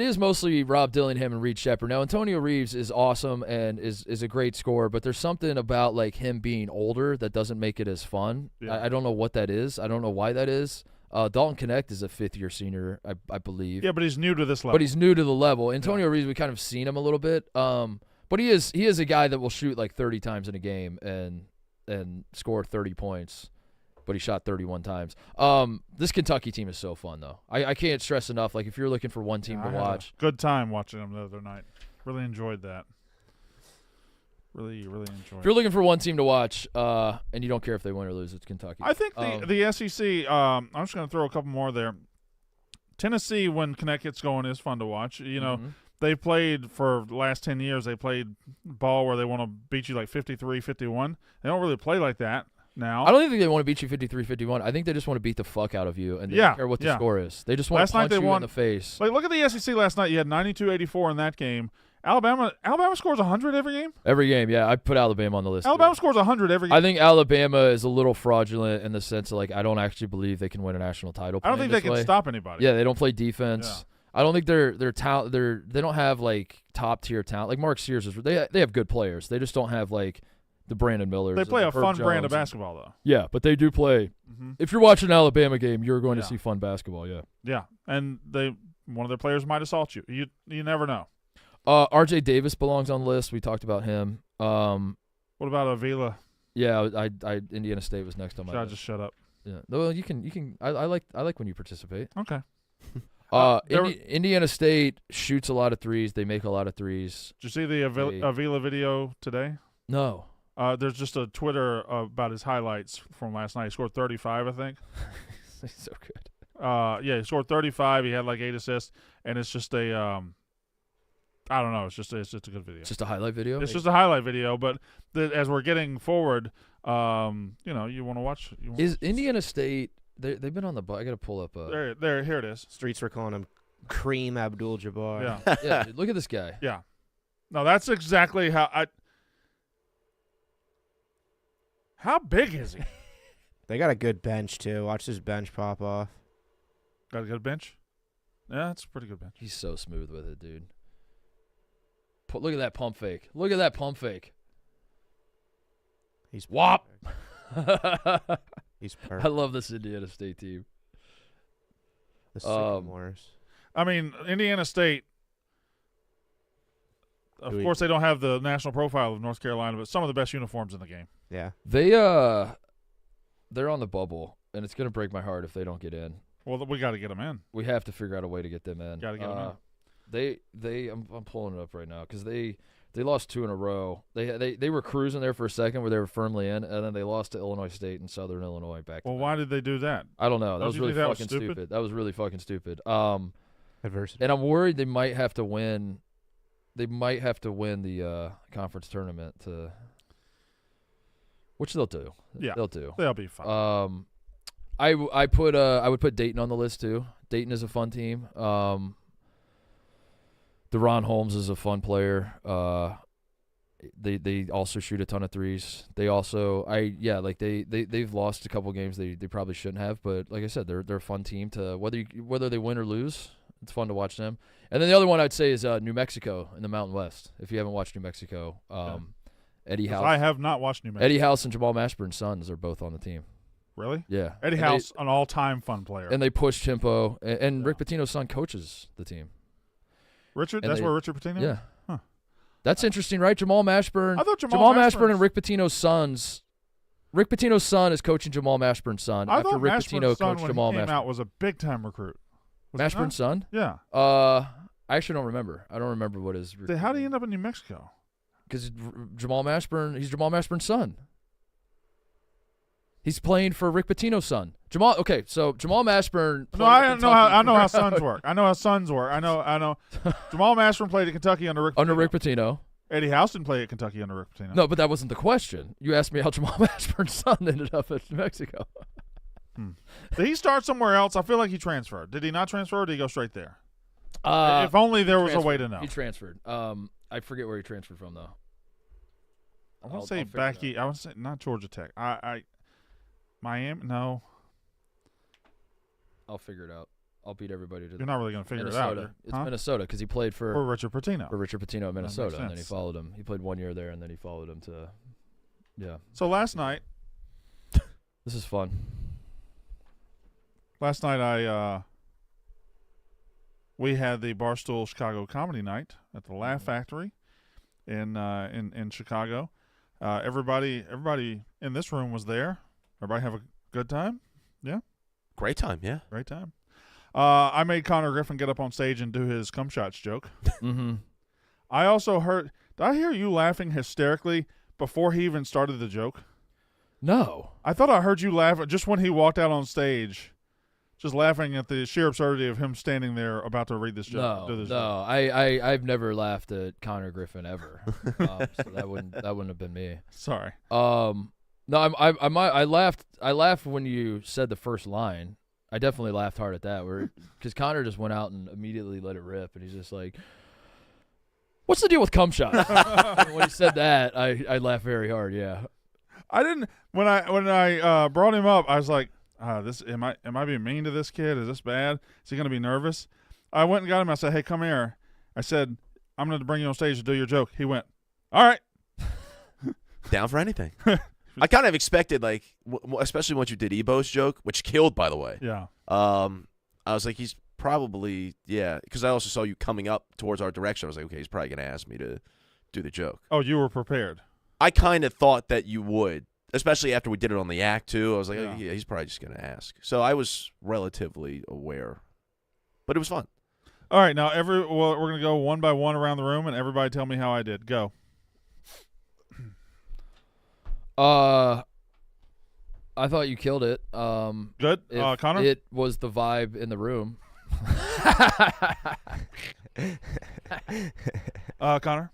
C: is mostly Rob Dillingham and Reed Shepherd. Now Antonio Reeves is awesome and is a great scorer, but there's something about like him being older that doesn't make it as fun.
A: Yeah.
C: I don't know what that is. I don't know why that is. Dalton Knecht is a fifth-year senior, I believe.
A: Yeah, but he's new to this level.
C: But he's new to the level. Antonio Reeves, we kind of seen him a little bit. But he is a guy that will shoot like 30 times in a game and score 30 points. But he shot 31 times. This Kentucky team is so fun, though. I can't stress enough. Like, if you're looking for one team to watch.
A: Good time watching them the other night. Really enjoyed that. Really, really enjoyed
C: If you're looking for one team to watch and you don't care if they win or lose, it's Kentucky.
A: I think the SEC, I'm just going to throw a couple more there. Tennessee, when Connect gets going, is fun to watch. They've played for the last 10 years. They played ball where they want to beat you like 53-51. They don't really play like that now.
C: I don't think they want to beat you 53-51. I think they just want to beat the fuck out of you, and they don't care what the score is. They just want to punch you in the face.
A: Like, look at the SEC last night. You had 92-84 in that game. Alabama scores 100 every game?
C: Every game, yeah. I put Alabama on the list.
A: Alabama scores 100 every game.
C: I think Alabama is a little fraudulent in the sense of, like, I don't actually believe they can win a national title.
A: I don't think they can stop anybody.
C: Yeah, they don't play defense.
A: Yeah.
C: I don't think they're they don't have, like, top-tier talent. Like, Mark Sears, they have good players. They just don't have, like, the Brandon Millers.
A: They play a
C: Herb
A: fun
C: Jones
A: brand of basketball, though.
C: Yeah, but they do play.
A: Mm-hmm.
C: If you're watching an Alabama game, you're going to see fun basketball, yeah.
A: Yeah, and one of their players might assault you. You never know.
C: R.J. Davis belongs on the list. We talked about him.
A: What about Avila?
C: Yeah, I Indiana State was next on my
A: Should I
C: list.
A: just shut up?
C: Yeah. Well, you can. I like when you participate.
A: Okay.
C: Indiana State shoots a lot of threes. They make a lot of threes.
A: Did you see the Avila video today?
C: No.
A: There's just a Twitter about his highlights from last night. He scored 35, I think.
C: He's so good.
A: Yeah, he scored 35. He had like 8 assists, and it's just a I don't know. It's just a good video.
C: It's just a highlight video.
A: It's just a highlight video, but as we're getting forward, you want to watch.
C: Is Indiana State? They've been on the. I got to pull up.
A: There. Here it is.
E: Streets were calling him Kareem Abdul-Jabbar.
A: Yeah.
C: Yeah. Dude, look at this guy.
A: Yeah. No, that's exactly how How big is he?
E: They got a good bench too. Watch this bench pop off.
A: Got a good bench? Yeah, that's a pretty good bench.
C: He's so smooth with it, dude. Look at that pump fake. Look at that pump fake.
E: He's
C: Wop.
E: He's
C: I
E: perfect.
C: love this Indiana State team.
E: The Sycamores.
A: I mean, Indiana State, of
E: Do we-
A: course, they don't have the national profile of North Carolina, but some of the best uniforms in the game.
E: Yeah.
C: They're on the bubble, and it's gonna break my heart if they don't get in.
A: Well, we got to get them in.
C: We have to figure out a way to get them in.
A: Gotta get 'em
C: I'm pulling it up right now because they lost 2 in a row. They were cruising there for a second where they were firmly in, and then they lost to Illinois State and Southern Illinois back.
A: Well, why did they do that?
C: I don't know. That
A: Don't
C: was
A: you
C: really
A: think that was
C: fucking
A: stupid?
C: stupid. That was really fucking stupid.
E: Adversity.
C: And I'm worried they might have to win. They might have to win the conference tournament to, which they'll do.
A: Yeah.
C: They'll do.
A: They'll be fine.
C: I would put Dayton on the list too. Dayton is a fun team. DeRon Holmes is a fun player. They also shoot a ton of threes. They also they've lost a couple games they probably shouldn't have, but like I said, they're a fun team to whether they win or lose. It's fun to watch them. And then the other one I'd say is New Mexico in the Mountain West. If you haven't watched New Mexico, Eddie
A: 'Cause
C: House.
A: I have not watched New Mexico.
C: Eddie House and Jamal Mashburn's sons are both on the team.
A: Really?
C: Yeah.
A: Eddie
C: And
A: House, an all-time fun player.
C: and they push tempo, and Rick Pitino's son coaches the team.
A: Richard?
C: and
A: That's
C: they-
A: where Richard Pitino?
C: Yeah.
A: Huh.
C: That's interesting, right? Jamal Mashburn.
A: I thought Jamal
C: Mashburn and
A: Mashburn's-
C: Rick Pitino's sons. Rick Pitino's son is coaching Jamal Mashburn's son
A: I
C: after
A: thought
C: Rick
A: Mashburn's
C: Pitino
A: son,
C: coached
A: when
C: Jamal
A: he came
C: Mashburn.
A: out, was a big-time recruit. Was he
C: Mashburn's son?
A: not? Yeah.
C: I actually don't remember. I don't remember what his.
A: How did he end up in New Mexico?
C: Because Jamal Mashburn, he's Jamal Mashburn's son. He's playing for Rick Pitino's son. Okay, so Jamal Mashburn.
A: No,
C: played
A: I
C: at
A: know how
C: Kentucky
A: sons work. I know how sons work. I know. Jamal Mashburn played at Kentucky under Rick.
C: under
A: Pitino.
C: Rick Pitino.
A: Eddie House didn't play at Kentucky under Rick Pitino.
C: No, but that wasn't the question. You asked me how Jamal Mashburn's son ended up at New Mexico.
A: Did he start somewhere else? I feel like he transferred. Did he not transfer, or did he go straight there?
C: Uh,
A: If only there was a
C: transferred.
A: way to know.
C: He transferred. I forget where he transferred from though.
A: I want
C: I'll
A: to say
C: figure it
A: back
C: out.
A: east. I want to say not Georgia Tech. Miami. No,
C: I'll figure it out. I'll beat everybody to
A: you're not really going to figure
C: Minnesota.
A: it out.
C: It's
A: Huh?
C: Minnesota because he played
A: For
C: for
A: Richard Pitino.
C: Richard Pitino at
A: makes
C: Minnesota, and then he
A: sense.
C: followed him. He played 1 year there, and then he followed him to. Yeah,
A: So last night,
C: this is fun.
A: we had the Barstool Chicago Comedy Night at the Laugh Factory in Chicago. Everybody in this room was there. Everybody have a good time? Yeah,
F: Great time, yeah.
A: great time. I made Connor Griffin get up on stage and do his cum shots joke.
C: Mm-hmm.
A: I also heard. Did I hear you laughing hysterically before he even started the joke?
C: No.
A: I thought I heard you laugh just when he walked out on stage, just laughing at the sheer absurdity of him standing there about to read this joke. do
C: No,
A: this
C: no,
A: joke.
C: I've never laughed at Connor Griffin ever. So that wouldn't have been me.
A: Sorry.
C: No, I laughed when you said the first line. I definitely laughed hard at that, because Connor just went out and immediately let it rip, and he's just like, "What's the deal with cum shot?" When he said that, I laughed very hard. Yeah.
A: I didn't when I brought him up. I was like, "This am I being mean to this kid? Is this bad? Is he gonna be nervous?" I went and got him. I said, "Hey, come here." I said, "I'm gonna bring you on stage to do your joke." He went, "All right."
F: Down for anything. I kind of expected, like, especially once you did Ebo's joke, which killed, by the way.
A: Yeah.
F: I was like, he's probably, yeah, because I also saw you coming up towards our direction. I was like, okay, he's probably going to ask me to do the joke.
A: Oh, you were prepared.
F: I kind of thought that you would, especially after we did it on the act, too. I was like,
A: Yeah.
F: oh, yeah, he's probably just going to ask. So I was relatively aware. But it was fun.
A: All right, now we're gonna go one by one around the room, and everybody tell me how I did. Go.
C: I thought you killed it.
A: Good.
C: If
A: Connor.
C: It was the vibe in the room.
A: Connor.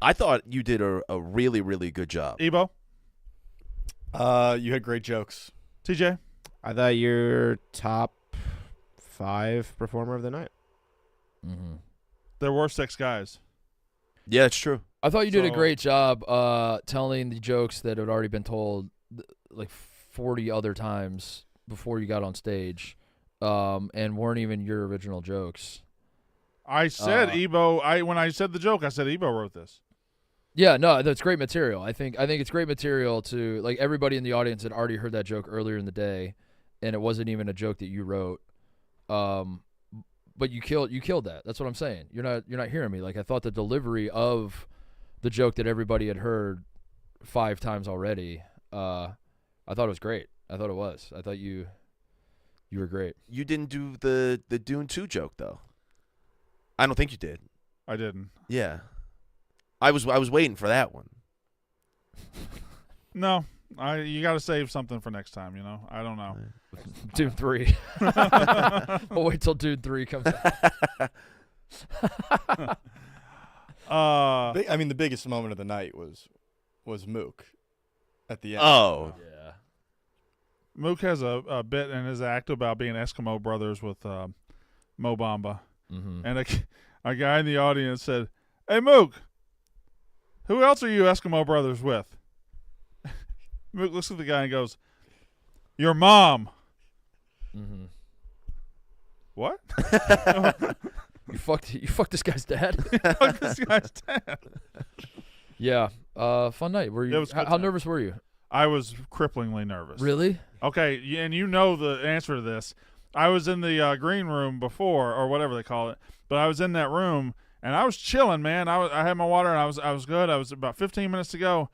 F: I thought you did a really, really good job.
A: Ebo.
D: You had great jokes.
A: TJ.
E: I thought you're top 5 performer of the night.
C: Mm-hmm.
A: There were 6 guys.
F: Yeah, it's true.
C: I thought you did a
A: So-
C: great job telling the jokes that had already been told like 40 other times before you got on stage, and weren't even your original jokes.
A: I said Ebo. When I said the joke, I said Ebo wrote this.
C: Yeah, no, that's great material. I think it's great material to, like, everybody in the audience had already heard that joke earlier in the day, and it wasn't even a joke that you wrote. But you killed that. That's what I'm saying. You're not hearing me. Like, I thought the delivery of the joke that everybody had heard 5 times already, I thought it was great. I thought it was. I thought you were great.
F: You didn't do the Dune 2 joke though. I don't think you did.
A: I didn't.
F: Yeah. I was waiting for that one.
A: No, you got to save something for next time. I don't know.
C: Dune 3. We'll wait till Dune 3 comes out.
D: I mean, the biggest moment of the night was Mook at the end.
F: Oh.
C: Yeah.
A: Mook has a bit in his act about being Eskimo brothers with Mo Bamba.
C: Mm-hmm.
A: And a guy in the audience said, "Hey, Mook, who else are you Eskimo brothers with?" Mook looks at the guy and goes, "Your mom."
C: Mm-hmm.
A: What?
C: You fucked this guy's dad?
A: Fuck this guy's dad.
C: Yeah. Fun night. Were you?
A: It was a good
C: How
A: time.
C: nervous were you?
A: I was cripplingly nervous.
C: Really?
A: Okay, and you know the answer to this. I was in the green room before, or whatever they call it, but I was in that room and I was chilling, man. I had my water and I was good. I was about 15 minutes to go.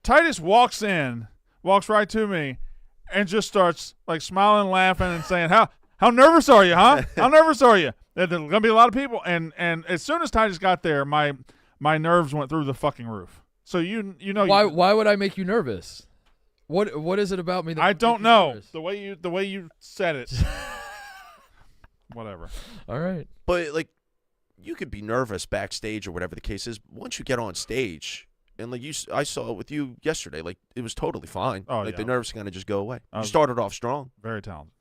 A: Titus walks right to me, and just starts like smiling, laughing, and saying, "How nervous are you, huh? How nervous are you? There's gonna be a lot of people." And as soon as Titus got there, my nerves went through the fucking roof. So you know
C: Why would I make you nervous? What is it about me that
A: I
C: would
A: don't
C: make you
A: know
C: nervous?
A: the way you said it. Whatever.
C: All right.
F: But like, you could be nervous backstage or whatever the case is. Once you get on stage, and like I saw it with you yesterday, like it was totally fine.
A: Oh,
F: like
A: yeah.
F: the nerves kind of just go away. You
A: was-
F: started off strong.
A: Very talented.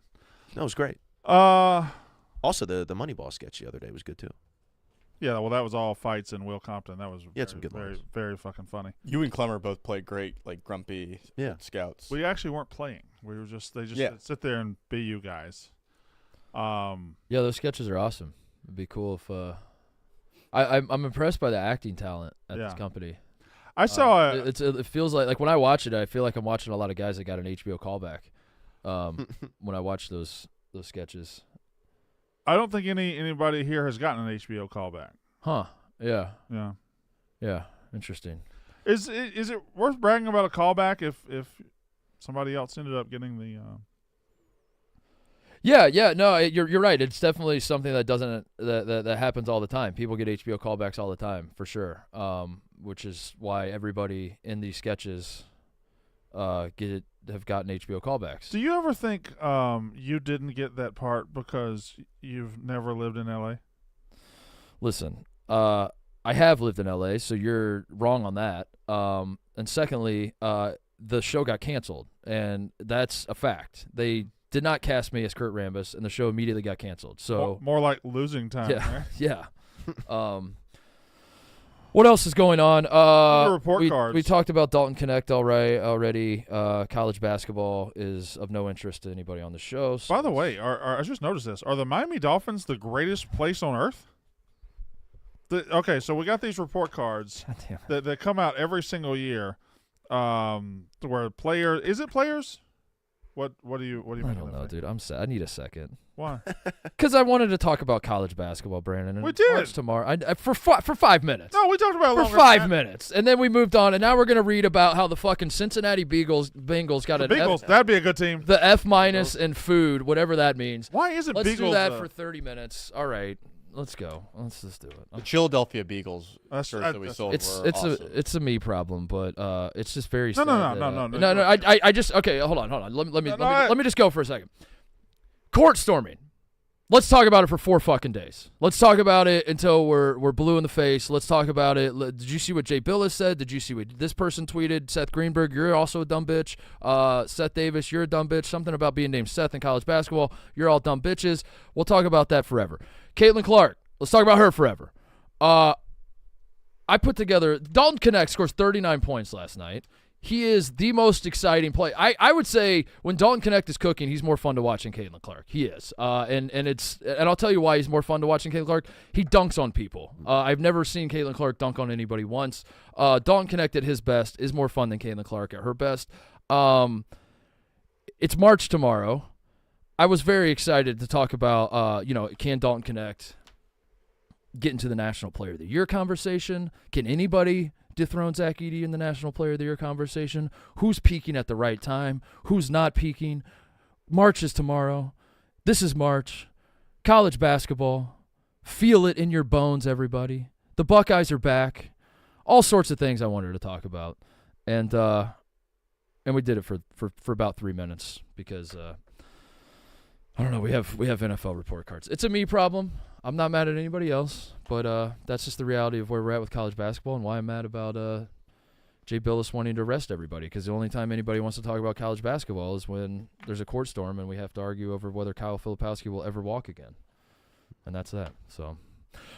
F: That was great.
A: Yeah,
F: Also, the Moneyball sketch the other day was good too.
A: well, that was all fights in Will Compton. That was
F: You had some good
A: very,
F: lines.
A: very fucking funny.
D: You and Clemmer both played great, like grumpy
F: Yeah.
D: scouts.
A: We actually weren't playing. We were just they just
D: Yeah.
A: sit there and be you guys.
C: Yeah, those sketches are awesome. It'd be cool if I'm impressed by the acting talent at this
A: Yeah.
C: company.
A: I saw
C: It feels like when I watch it, I feel like I'm watching a lot of guys that got an HBO callback. When I watch those sketches.
A: I don't think anybody here has gotten an HBO callback.
C: Huh. Yeah.
A: Yeah.
C: Yeah. Interesting.
A: Is it worth bragging about a callback if somebody else ended up getting the?
C: Yeah. No, you're right. It's definitely something that doesn't that happens all the time. People get HBO callbacks all the time, for sure. Which is why everybody in these sketches have gotten HBO callbacks.
A: Do you ever think you didn't get that part because you've never lived in LA?
C: Listen, I have lived in LA, so you're wrong on that. And secondly, the show got canceled, and that's a fact. They did not cast me as Kurt Rambis, and the show immediately got canceled. So
A: More like losing time.
C: yeah,
A: Right?
C: yeah. What else is going on?
A: report cards.
C: We talked about Dalton Knecht already. College basketball is of no interest to anybody on the show. So
A: By the way, I just noticed this. Are the Miami Dolphins the greatest place on earth? Okay, so we got these report cards
C: God damn it.
A: that come out every single year. Where is it players? What do you
C: I
A: make of
C: don't
A: that
C: know,
A: thing?
C: dude. I'm sad. I need a second.
A: Why?
C: Because I wanted to talk about college basketball, Brandon. And
A: We did.
C: March tomorrow. For 5 minutes.
A: No, we talked about it
C: For
A: longer
C: 5
A: than that.
C: minutes. And then we moved on, and now we're going to read about how the fucking Cincinnati Bengals got
A: The
C: an
A: Beagles, that'd be a good team.
C: the F minus in food, whatever that means.
A: Why is it
C: Let's
A: Beagles?
C: do that for 30 minutes. All right. Let's go. Let's just do
D: The
C: it.
D: Philadelphia Beagles
A: That's-
D: shirts that we
A: that's-
D: sold
C: It's
D: were awesome.
C: it's a me problem, but it's just very
A: No,
C: sad.
A: no, no.
C: I just okay. Hold on. Let
A: No,
C: me just go for a second. Court storming. Let's talk about it for 4 fucking days. Let's talk about it until we're blue in the face. Let's talk about it. Did you see what Jay Billis said? Did you see what this person tweeted? Seth Greenberg, you're also a dumb bitch. Seth Davis, you're a dumb bitch. Something about being named Seth in college basketball. You're all dumb bitches. We'll talk about that forever. Caitlin Clark. Let's talk about her forever. I put together Dalton Knecht scores 39 points last night. he is the most exciting play. I would say when Dalton Knecht is cooking, he's more fun to watch than Caitlin Clark. He is. And I'll tell you why he's more fun to watch than Caitlin Clark. He dunks on people. I've never seen Caitlin Clark dunk on anybody once. Dalton Knecht at his best is more fun than Caitlin Clark at her best. It's March tomorrow. I was very excited to talk about, can Dalton Knecht get into the National Player of the Year conversation? Can anybody dethrone Zach Edey in the National Player of the Year conversation? Who's peaking at the right time? Who's not peaking? March is tomorrow. This is March. College basketball. Feel it in your bones, everybody. The Buckeyes are back. All sorts of things I wanted to talk about. And we did it for about 3 minutes because I don't know, we have NFL report cards. It's a me problem. I'm not mad at anybody else, but that's just the reality of where we're at with college basketball and why I'm mad about Jay Billis wanting to arrest everybody, because the only time anybody wants to talk about college basketball is when there's a court storm and we have to argue over whether Kyle Filipowski will ever walk again. And that's that. So,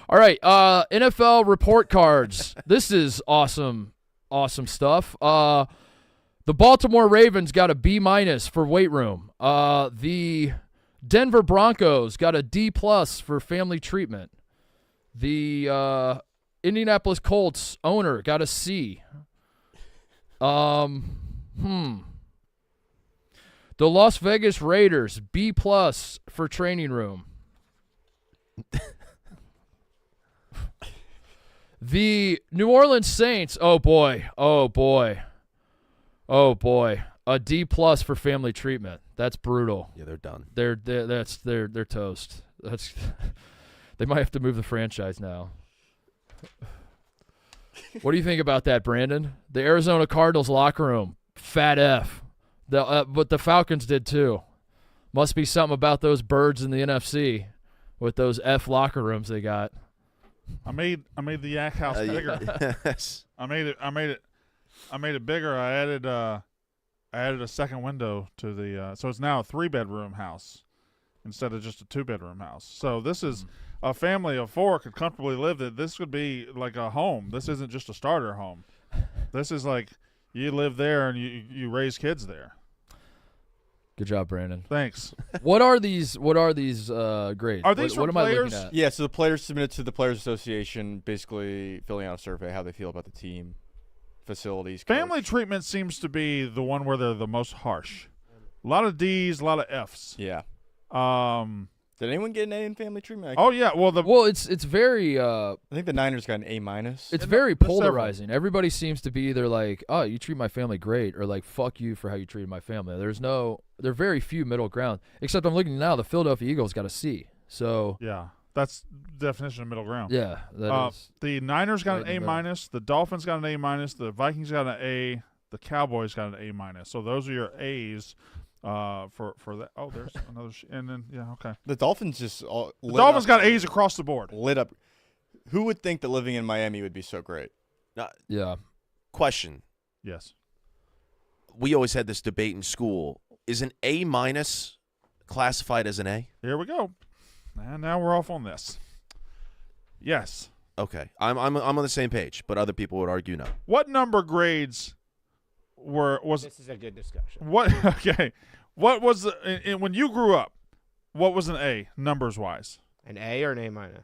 C: all right, NFL report cards. This is awesome stuff. The Baltimore Ravens got a B- for weight room. The Denver Broncos got a D+ for family treatment. The Indianapolis Colts owner got a C. The Las Vegas Raiders B+ for training room. The New Orleans Saints, oh boy, a D+ for family treatment. That's brutal.
F: Yeah, they're done.
C: They're toast. They might have to move the franchise now. What do you think about that, Brandon? The Arizona Cardinals locker room, fat F. But the Falcons did too. Must be something about those birds in the NFC with those F locker rooms they got.
A: I made the Yak House bigger.
F: Yes.
A: I made it bigger. I added a second window to the so it's now a 3-bedroom house instead of just a 2-bedroom house. So this is a family of 4 could comfortably live there. This could be like a home. This isn't just a starter home. This is like you live there and you raise kids there.
C: Good job, Brandon.
A: Thanks.
C: What are these grades?
A: Are these
C: what
A: from
C: am I
A: players?
C: looking at?
D: Yeah, so the players submitted to the Players Association, basically filling out a survey how they feel about the team, facilities.
A: Family
D: coach.
A: treatment seems to be the one where they're the most harsh. A lot of D's, a lot of F's.
D: Yeah.
A: Um.
D: Did anyone get an A in family treatment?
A: Oh yeah. Well,
C: it's very
D: I think the Niners got an A-.
C: it's very
A: there's several.
C: polarizing. Everybody seems to be either like, oh, you treat my family great, or like, fuck you for how you treated my family. There are very few middle ground. Except I'm looking now, the Philadelphia Eagles got a C. So
A: yeah, that's the definition of middle ground.
C: yeah, that is.
A: The Niners got
C: right in
A: an
C: the
A: A-.
C: middle.
A: The Dolphins got an A-. The Vikings got an A. The Cowboys got an A-. So those are your A's. For that. Oh, there's another. And then okay.
D: The Dolphins just
A: The Dolphins got A's across the board.
D: lit up. Who would think that living in Miami would be so great?
C: Yeah.
F: Question.
A: Yes.
F: We always had this debate in school. Is an A- classified as an A?
A: Here we go. And now we're off on this. Yes.
F: Okay. I'm on the same page, but other people would argue no.
A: What number grades was
E: This is a good discussion.
A: what? Okay. What was when you grew up? What was an A numbers wise?
E: An A or an A-?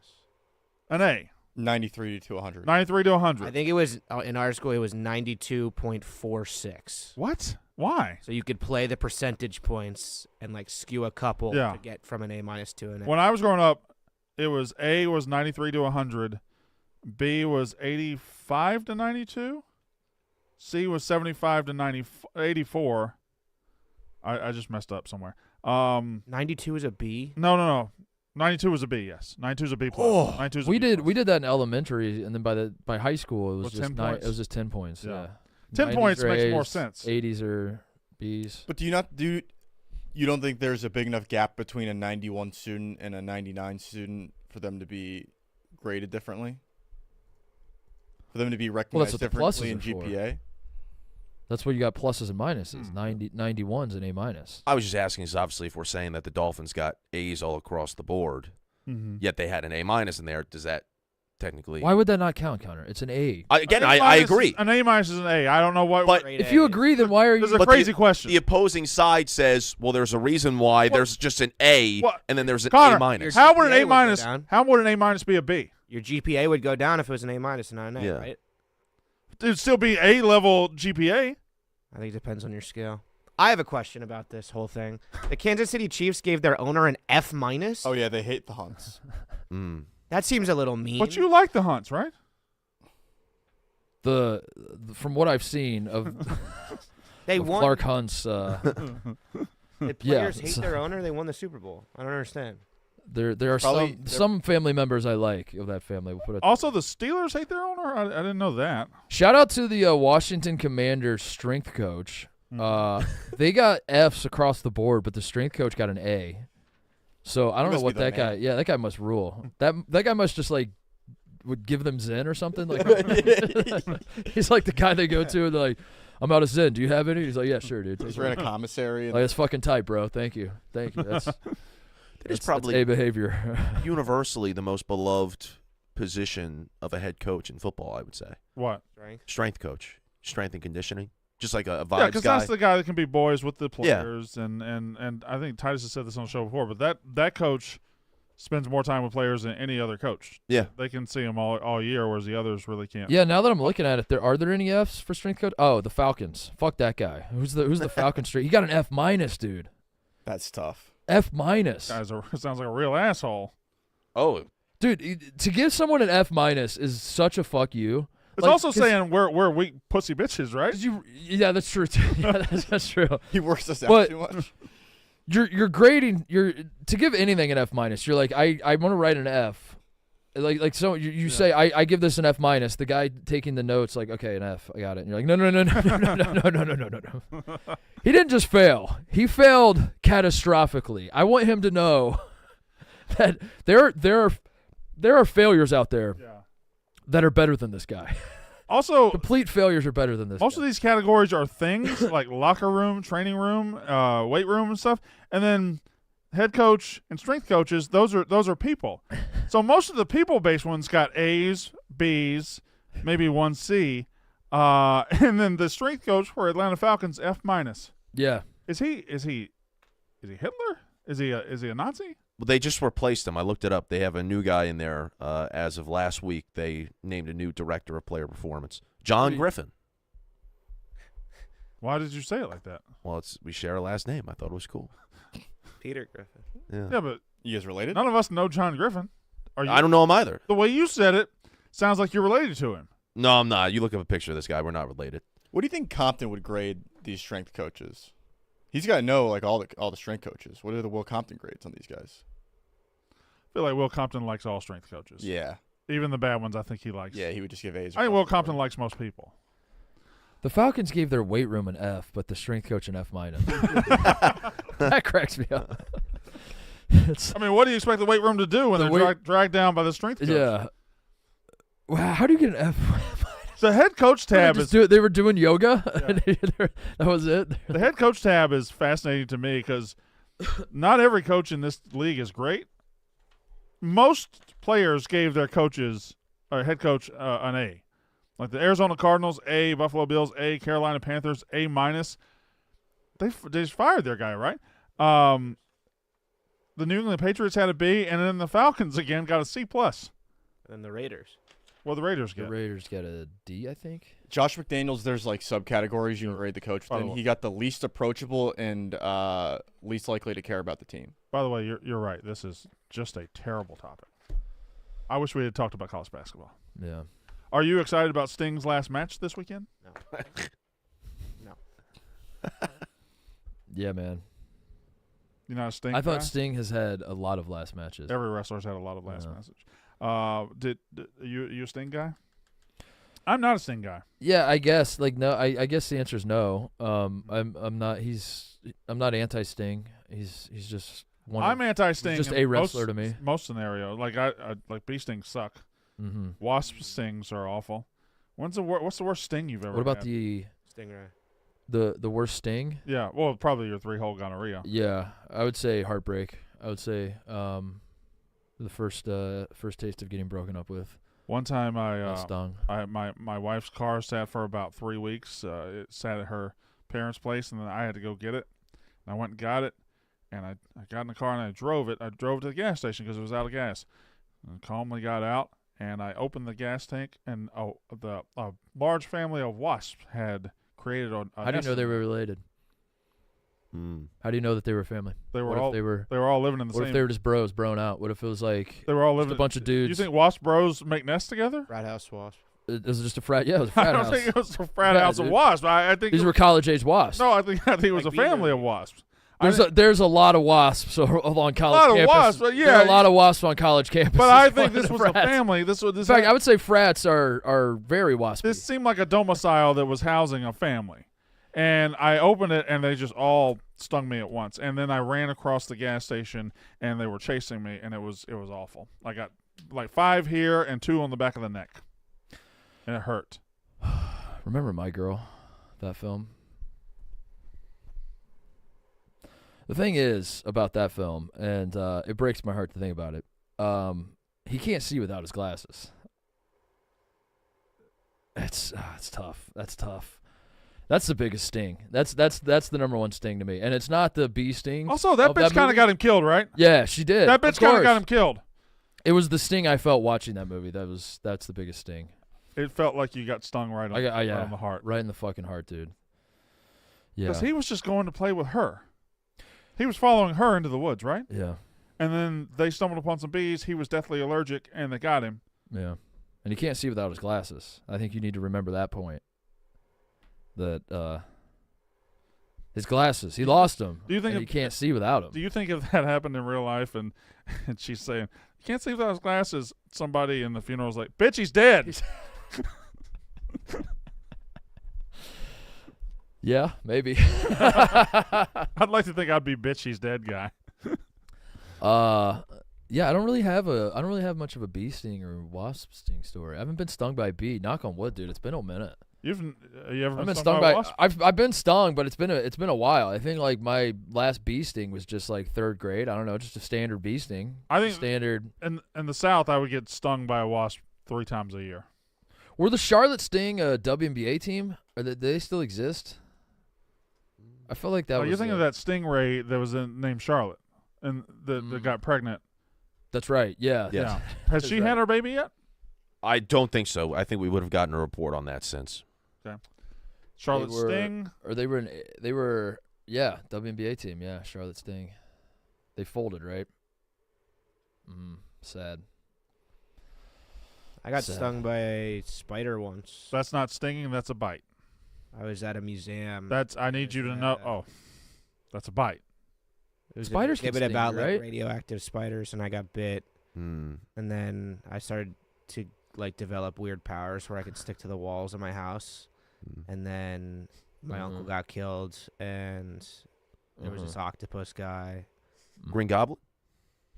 A: An A.
D: 93 to 100.
A: 93 to 100.
E: I think it was in our school. It was 92.46.
A: What? Why?
E: So you could play the percentage points and like skew a couple
A: Yeah.
E: to get from an A- to an A.
A: When I was growing up, it was A was 93 to 100, B was 85 to 92, C was 75 to 84. I just messed up somewhere.
E: 92 is a B.
A: No. 92 was a B. Yes, 92 is a B plus.
E: Oh,
A: 92 is a
C: We
A: B
C: did
A: plus.
C: we did that in elementary, and then by high school it was
A: With
C: just
A: 10 points?
C: It was just 10 points.
A: Yeah.
C: Yeah.
A: 10
C: 90s
A: points
C: are
A: makes more
C: A's,
A: sense.
C: 80s are B's.
D: But you don't think there's a big enough gap between a 91 student and a 99 student for them to be graded differently? For them to be recognized
C: what the
D: differently
C: pluses
D: in
C: are for.
D: GPA?
C: That's what you got pluses and minuses. 91's an A-.
F: I was just asking, because obviously if we're saying that the Dolphins got A's all across the board,
A: Mm-hmm.
F: yet they had an A- in there, does that technically.
C: Why would that not count, Connor? It's an A.
F: I agree.
A: An A- is an A. I don't know what.
F: But
C: If you agree, then why are
A: This
C: you?
A: is a crazy question.
F: The opposing side says, well, there's a reason why. There's just an A,
A: What?
F: and then there's an
A: Connor,
F: A minus.
A: How would an
E: GPA
A: A
E: would go
A: minus?
E: down.
A: How would an A minus be a B?
E: Your GPA would go down if it was an A minus and not an A,
F: Yeah.
E: right?
A: It'd still be A level GPA.
E: I think it depends on your scale. I have a question about this whole thing. The Kansas City Chiefs gave their owner an F minus.
D: Oh yeah, they hate the Hunts.
E: That seems a little mean.
A: But you like the Hunts, right?
C: The from what I've seen of,
E: they
C: of
E: won.
C: Clark Hunt's,
E: The
C: yeah,
E: players hate
C: so-
E: their owner. They won the Super Bowl. I don't understand.
C: there are
D: Probably-
C: some family members I like of that family. We'll put it.
A: Also, the Steelers hate their owner. I didn't know that.
C: Shout out to the Washington Commanders strength coach. They got Fs across the board, but the strength coach got an A. So I don't know
D: must
C: what
D: be the
C: that guy.
D: man.
C: Yeah, that guy must rule. That guy must just like would give them Zen or something. Like he's like the guy they go to and they're like, "I'm out of Zen. Do you have any?" He's like, "Yeah, sure, dude."
D: Just ran a commissary. And
C: Like, that's fucking tight, bro. Thank you. That's
F: It's probably
C: A behavior.
F: universally the most beloved position of a head coach in football, I would say.
A: What?
E: Right?
F: Strength coach, strength and conditioning, just like a
A: Yeah,
F: vibes
A: because
F: guy.
A: that's the guy that can be boys with the
F: Yeah.
A: players, and I think Titus has said this on the show before, but that coach spends more time with players than any other coach.
F: Yeah.
A: They can see them all year, whereas the others really can't.
C: Yeah, now that I'm looking at it, are there any Fs for strength coach? Oh, the Falcons. Fuck that guy. Who's the Falcon strength? He got an F minus, dude.
D: That's tough.
C: F minus.
A: Guy's sounds like a real asshole.
F: Oh,
C: Dude, to give someone an F minus is such a fuck you.
A: It's
C: Like,
A: also
C: 'cause-
A: saying we're weak pussy bitches, right?
C: 'cause yeah, that's true. Too. Yeah, that's true.
D: He works us out
C: But-
D: too much.
C: You're grading. To give anything an F minus. You're like, I want to write an F. Like so you say I give this an F minus. The guy taking the notes like, okay, an F, I got it. And you're like, no. He didn't just fail. He failed catastrophically. I want him to know that there are failures out there
A: Yeah.
C: that are better than this guy.
A: Also,
C: Complete failures are better than this
A: most
C: guy.
A: of these categories are things like locker room, training room, weight room, and stuff. And then head coach and strength coaches, those are people. So most of the people-based ones got A's, B's, maybe one C, and then the strength coach for Atlanta Falcons F minus.
C: Yeah.
A: Is he Hitler? Is he a Nazi?
F: well, they just replaced him. I looked it up. They have a new guy in there. As of last week, they named a new director of player performance, John Griffin.
A: Why did you say it like that?
F: Well, we share a last name. I thought it was cool.
E: Peter Griffin.
F: Yeah.
A: Yeah, but
D: You guys related?
A: none of us know John Griffin. Are you?
F: I don't know him either.
A: The way you said it sounds like you're related to him.
F: No, I'm not. You look up a picture of this guy. We're not related.
D: What do you think Compton would grade these strength coaches? He's got to know like all the strength coaches. What are the Will Compton grades on these guys?
A: I feel like Will Compton likes all strength coaches.
D: Yeah,
A: Even the bad ones, I think he likes.
D: yeah, he would just give A's.
A: I think
D: across
A: Will
D: the
A: Compton
D: board.
A: likes most people.
C: The Falcons gave their weight room an F, but the strength coach an F minus. That cracks me up. It's,
A: I mean, what do you expect the weight room to do when
C: The
A: they're
C: weight-
A: dragged down by the strength coach?
C: yeah. Wow, how do you get an F?
A: The head coach tab is
C: They were doing yoga. That was it.
A: the head coach tab is fascinating to me because not every coach in this league is great. Most players gave their coaches or head coach an A. Like the Arizona Cardinals, A. Buffalo Bills, A. Carolina Panthers, A minus. They just fired their guy, right? The New England Patriots had a B, and then the Falcons again got a C plus.
E: And the Raiders.
A: Well, the Raiders
C: The
A: get.
C: Raiders get a D, I think.
D: Josh McDaniels, there's like subcategories you can grade the coach
A: By the
D: within.
A: way.
D: He got the least approachable and least likely to care about the team.
A: By the way, you're right. This is just a terrible topic. I wish we had talked about college basketball.
C: Yeah.
A: Are you excited about Sting's last match this weekend?
E: No.
C: Yeah, man.
A: You're not a Sting
C: I thought
A: guy?
C: Sting has had a lot of last matches.
A: Every wrestler's had a lot of last
C: Yeah.
A: matches. Did you a Sting guy? I'm not a Sting guy.
C: Yeah, I guess. Like, no, I guess the answer is no. I'm not. I'm not anti-Sting. He's just one.
A: I'm anti-Sting.
C: just
A: in
C: a wrestler to me.
A: Most scenarios, like I like bee stings suck.
C: Mm-hmm.
A: Wasp stings are awful. What's the worst sting you've ever?
C: What about
A: had?
E: Stingray.
C: the worst Sting?
A: Yeah, well, probably your 3-hole gonorrhea.
C: Yeah, I would say heartbreak. I would say the first taste of getting broken up with.
A: One time
C: That stung.
A: my wife's car sat for about 3 weeks. It sat at her parents' place, and then I had to go get it. And I went and got it, and I got in the car and I drove it. I drove to the gas station because it was out of gas. And calmly got out, and I opened the gas tank, and a large family of wasps had created a
C: How do you know they were related? How do you know that they were family?
A: They were
C: What if
A: all
C: they were
A: living in the
C: What
A: same.
C: if they were just bros broing out? What if it was like
A: They were all
C: just
A: living
C: a bunch of dudes?
A: You think wasp bros make nests together?
E: Frat house wasp.
C: It was just a frat? Yeah, it was a
A: I
C: frat
A: don't
C: house.
A: think it was a frat
C: Yeah,
A: house of
C: dude.
A: wasps. I think
C: These were college age wasps.
A: no. I think it was
E: Like
A: a family
E: beaver.
A: of wasps.
C: There's a lot of wasps on college
A: lot of
C: campus.
A: wasps, but
C: There are
A: yeah.
C: a lot of wasps on college campuses.
A: But I
C: going
A: think this
C: to
A: was a
C: frats.
A: family. This
C: In fact, I would say frats are very waspy.
A: This seemed like a domicile that was housing a family. And I opened it, and they just all stung me at once. And then I ran across the gas station, and they were chasing me, and it was awful. I got like 5 here and 2 on the back of the neck, and it hurt.
C: Remember My Girl, that film? The thing is about that film, and it breaks my heart to think about it, he can't see without his glasses. It's tough. That's tough. That's the biggest sting. That's the number one sting to me, and it's not the bee sting.
A: Also, that
C: of
A: bitch kind
C: movie.
A: of got him killed, right?
C: Yeah, she did.
A: That bitch kind of got him killed.
C: It was the sting I felt watching that movie. That's the biggest sting.
A: It felt like you got stung right on, right on the heart.
C: Right in the fucking heart, dude. Yeah.
A: Because he was just going to play with her. He was following her into the woods, right?
C: Yeah.
A: And then they stumbled upon some bees. He was deathly allergic, and they got him.
C: Yeah. And he can't see without his glasses. I think you need to remember that point. That his glasses, he lost them.
A: Do you think
C: and he can't see without them?
A: Do you think if that happened in real life and she's saying, you can't see without his glasses, somebody in the funeral is like, bitch, he's dead.
C: Yeah, maybe.
A: I'd like to think I'd be bitch, he's dead guy.
C: Yeah, I don't really have much of a bee sting or wasp sting story. I haven't been stung by a bee. Knock on wood, dude. It's been a minute.
A: You ever
C: I've
A: been stung by a wasp?
C: I've been stung, but it's been a while. I think like my last bee sting was just like 3rd grade. I don't know, just a standard bee sting.
A: I think
C: standard.
A: In the South, I would get stung by a wasp 3 times a year.
C: Were the Charlotte Sting a WNBA team? Or do they still exist? I feel like that was.
A: You're thinking of that stingray that was named Charlotte and that got pregnant.
C: That's right. Yeah.
F: Yes.
A: Yeah. Has she had her baby yet?
F: I don't think so. I think we would have gotten a report on that since.
A: Okay. Charlotte Sting.
C: Or they were WNBA team. Yeah, Charlotte Sting. They folded, right? Sad.
E: I got
C: Sad.
E: stung by a spider once.
A: That's not stinging. That's a bite.
E: I was at a museum.
A: I need you to know. Oh, that's a bite.
E: It was
C: Spiders
E: an
C: can
E: exhibit
C: sting
E: about
C: you,
E: like
C: right?
E: radioactive spiders, and I got bit.
F: Hmm.
E: And then I started to like develop weird powers where I could stick to the walls of my house. And then my uncle got killed, and there was this octopus guy.
F: Green Goblin?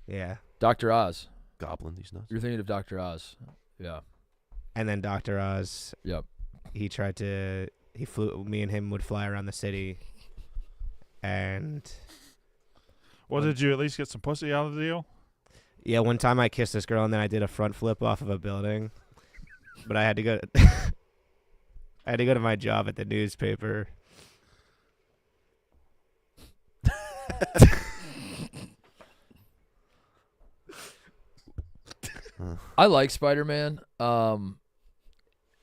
E: Yeah.
C: Dr. Oz.
F: Goblin, these nuts.
C: You're thinking of Dr. Oz. Yeah.
E: And then Dr. Oz,
C: Yep.
E: he flew, me and him would fly around the city. And
A: Well, did you at least get some pussy out of the deal?
E: yeah, one time I kissed this girl, and then I did a front flip off of a building. But I had to go I had to go to my job at the newspaper.
C: I like Spider-Man.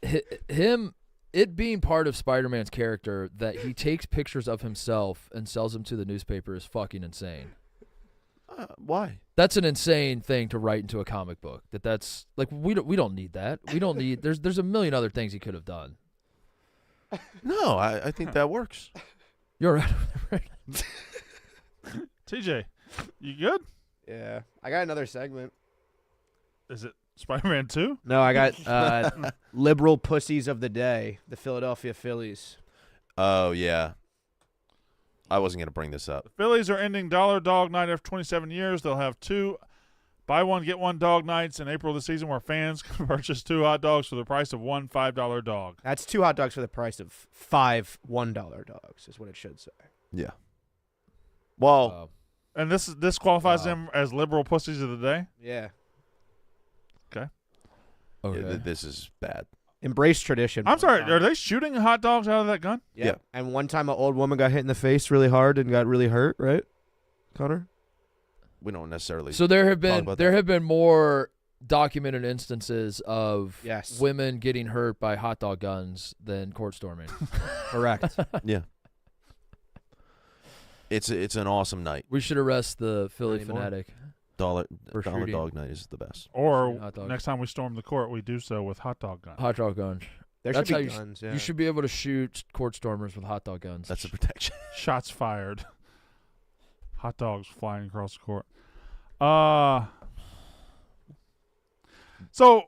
C: It being part of Spider-Man's character that he takes pictures of himself and sells them to the newspaper is fucking insane.
F: Why?
C: That's an insane thing to write into a comic book. That's like we don't need that. We don't need. There's a million other things he could have done.
F: No, I think that works.
C: You're right.
A: TJ, you good?
E: Yeah. I got another segment.
A: Is it Spider-Man 2?
E: No, I got liberal pussies of the day, the Philadelphia Phillies.
F: Oh, yeah. I wasn't going to bring this up.
A: Phillies are ending Dollar Dog Night after 27 years. They'll have 2 buy one, get one dog nights in April of the season where fans can purchase 2 hot dogs for the price of one $5 dog.
E: That's 2 hot dogs for the price of 5 $1 dogs, is what it should say.
F: Yeah. Well,
A: And this qualifies them as liberal pussies of the day?
E: Yeah.
A: Okay.
C: Okay.
F: This is bad.
E: Embrace tradition.
A: I'm sorry. Are they shooting hot dogs out of that gun?
F: Yeah.
E: And one time, an old woman got hit in the face really hard and got really hurt. Right, Connor?
F: We don't necessarily.
C: So there have
F: talk
C: been
F: about
C: there
F: that.
C: have been more documented instances of
E: Yes.
C: women getting hurt by hot dog guns than court storming.
E: Correct.
F: Yeah. It's an awesome night.
C: We should arrest the Philly
E: Anymore.
C: fanatic.
F: Dollar
C: shooting.
F: dog night is the best.
A: Or
C: Hot dog.
A: next time we storm the court, we do so with hot dog guns.
C: Hot dog guns.
E: There
C: That's
E: should
C: how
E: be
C: you sh-
E: guns. Yeah.
C: You should be able to shoot court stormers with hot dog guns.
F: That's a protection.
A: Shots fired. Hot dogs flying across the court. So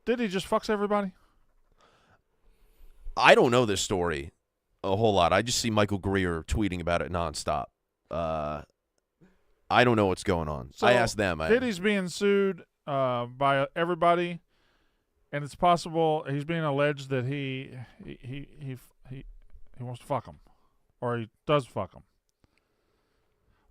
A: did he just fucks everybody?
F: I don't know this story a whole lot. I just see Michael Greer tweeting about it nonstop. I don't know what's going on.
A: So
F: I asked them.
A: Diddy's being sued by everybody, and it's possible he's being alleged that he wants to fuck him, or he does fuck him.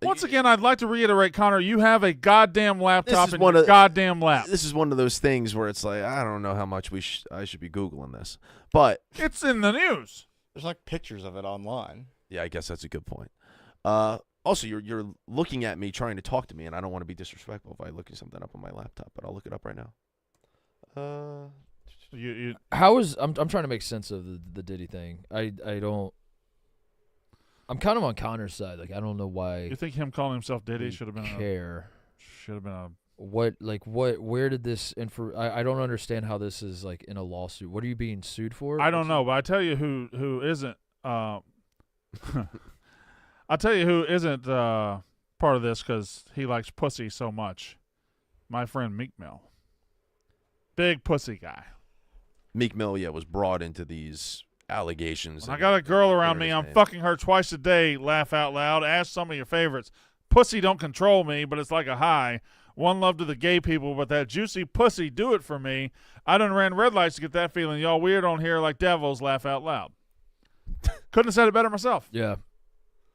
A: Once again, I'd like to reiterate, Connor, you have a goddamn laptop
F: is
A: in
F: one
A: your
F: of-
A: goddamn lap.
F: This is one of those things where it's like I don't know how much I should be Googling this, but
A: It's in the news.
D: There's like pictures of it online.
F: yeah, I guess that's a good point. Also, you're looking at me trying to talk to me, and I don't want to be disrespectful if I look something up on my laptop, but I'll look it up right now.
A: You
C: How is I'm trying to make sense of the Diddy thing. I don't. I'm kind of on Connor's side. Like I don't know why.
A: you think him calling himself Diddy
C: we
A: should have been
C: care.
A: a
C: Where did this I don't understand how this is like in a lawsuit. What are you being sued for?
A: I don't know, but I tell you who isn't. I'll tell you who isn't part of this because he likes pussy so much. My friend Meek Mill, big pussy guy.
F: Meek Mill, was brought into these allegations.
A: When I
F: and
A: got a girl around
F: cleared
A: me,
F: his
A: I'm
F: name.
A: fucking her twice a day. Laugh out loud. Ask some of your favorites. Pussy don't control me, but it's like a high. One love to the gay people, but that juicy pussy do it for me. I done ran red lights to get that feeling. Y'all weird on here like devils. Laugh out loud. Couldn't have said it better myself.
C: Yeah.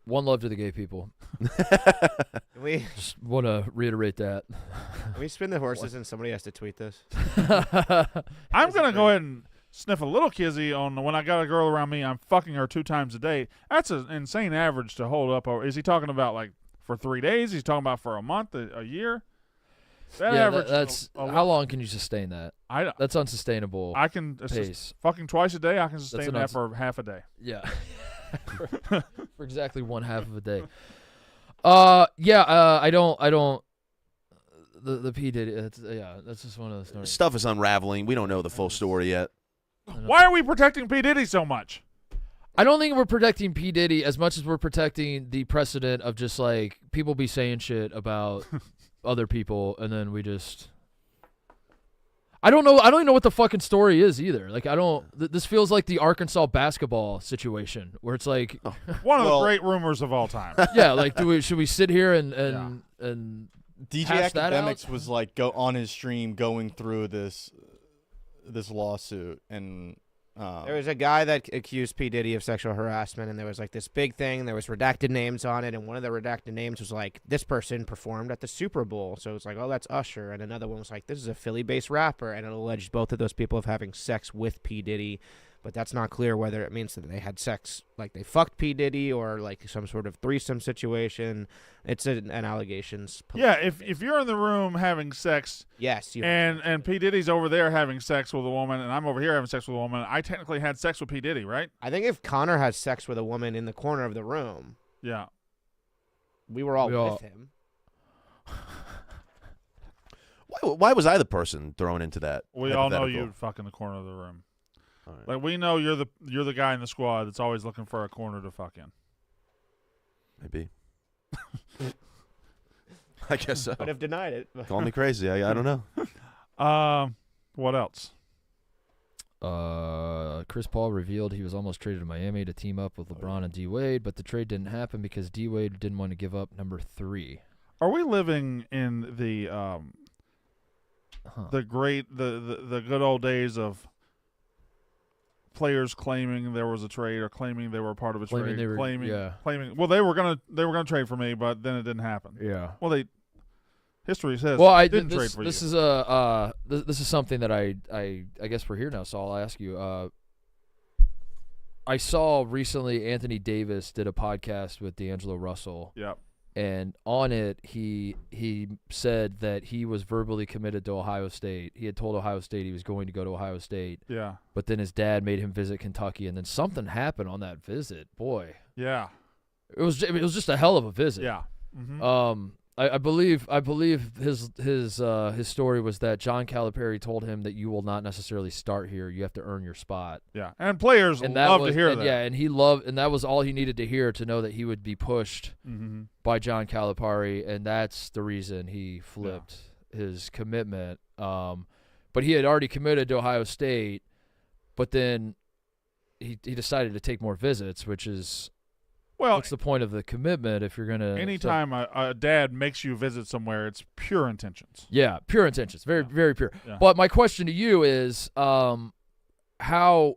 C: One love to the gay people.
E: Can we
C: Just want to reiterate that.
E: can we spin the horses and somebody has to tweet this?
A: I'm going to go ahead and sniff a little kizzy on when I got a girl around me, I'm fucking her 2 times a day. That's an insane average to hold up. Or is he talking about like for 3 days? He's talking about for a month, a year? That
C: Yeah,
A: average
C: that's how long can you sustain that? That's unsustainable.
A: I can
C: pace.
A: fucking twice a day. I can sustain
C: an
A: that for half a day.
C: Yeah. for exactly 1/2 of a day. I don't. The P Diddy. That's just one of those stories.
F: Stuff is unraveling. We don't know the full story yet.
A: Why are we protecting P Diddy so much?
C: I don't think we're protecting P Diddy as much as we're protecting the precedent of just like people be saying shit about other people, and then we just. I don't know. I don't even know what the fucking story is either. Like I don't. This feels like the Arkansas basketball situation where it's like,
A: One of the great rumors of all time.
C: yeah, like should we sit here and
D: DJ
C: hash that
D: Academics
C: out?
D: was like go on his stream going through this lawsuit, and
E: There was a guy that accused P. Diddy of sexual harassment, and there was like this big thing. There was redacted names on it, and one of the redacted names was like, this person performed at the Super Bowl. So it was like, oh, that's Usher. And another one was like, this is a Philly-based rapper. And it alleged both of those people of having sex with P. Diddy. But that's not clear whether it means that they had sex, like they fucked P. Diddy, or like some sort of threesome situation. It's an allegations.
A: Yeah, if you're in the room having sex,
E: Yes.
A: and P Diddy's over there having sex with a woman, and I'm over here having sex with a woman, I technically had sex with P Diddy, right?
E: I think if Connor has sex with a woman in the corner of the room,
A: Yeah.
E: we were all
C: We all-
E: with him.
F: Why was I the person thrown into that?
A: We all know
F: hypothetical?
A: you'd fuck in the corner of the room.
F: All right.
A: Like we know you're the guy in the squad that's always looking for a corner to fuck in.
F: Maybe. I guess so.
E: But have denied it.
F: Call me crazy. I don't know.
A: What else?
C: Chris Paul revealed he was almost traded to Miami to team up with LeBron and D Wade, but the trade didn't happen because D Wade didn't want to give up number 3.
A: Are we living in the good old days of players claiming there was a trade or claiming they were a part of a
C: Claiming
A: trade,
C: they were-
A: claiming well they were gonna trade for me, but then it didn't happen.
C: Yeah.
A: Well, they history says
C: Well,
A: he didn't trade for
C: this
A: you.
C: is this is something that I guess we're here now, so I'll ask you. I saw recently Anthony Davis did a podcast with D'Angelo Russell.
A: Yep.
C: And on it, he said that he was verbally committed to Ohio State. He had told Ohio State he was going to go to Ohio State.
A: Yeah.
C: But then his dad made him visit Kentucky, and then something happened on that visit. Boy,
A: Yeah.
C: it was just a hell of a visit.
A: Yeah. Mm-hmm.
C: I believe his story was that John Calipari told him that you will not necessarily start here. You have to earn your spot.
A: Yeah. And players
C: And
A: love to hear
C: and
A: that.
C: Yeah, and he loved, and that was all he needed to hear to know that he would be pushed
A: Mm-hmm.
C: by John Calipari, and that's the reason he flipped his commitment. But he had already committed to Ohio State, but then he decided to take more visits, which is
A: Well,
C: what's the point of the commitment if you're gonna?
A: anytime a dad makes you visit somewhere, it's pure intentions.
C: Yeah, pure intentions, very very pure.
A: Yeah.
C: But my question to you is, how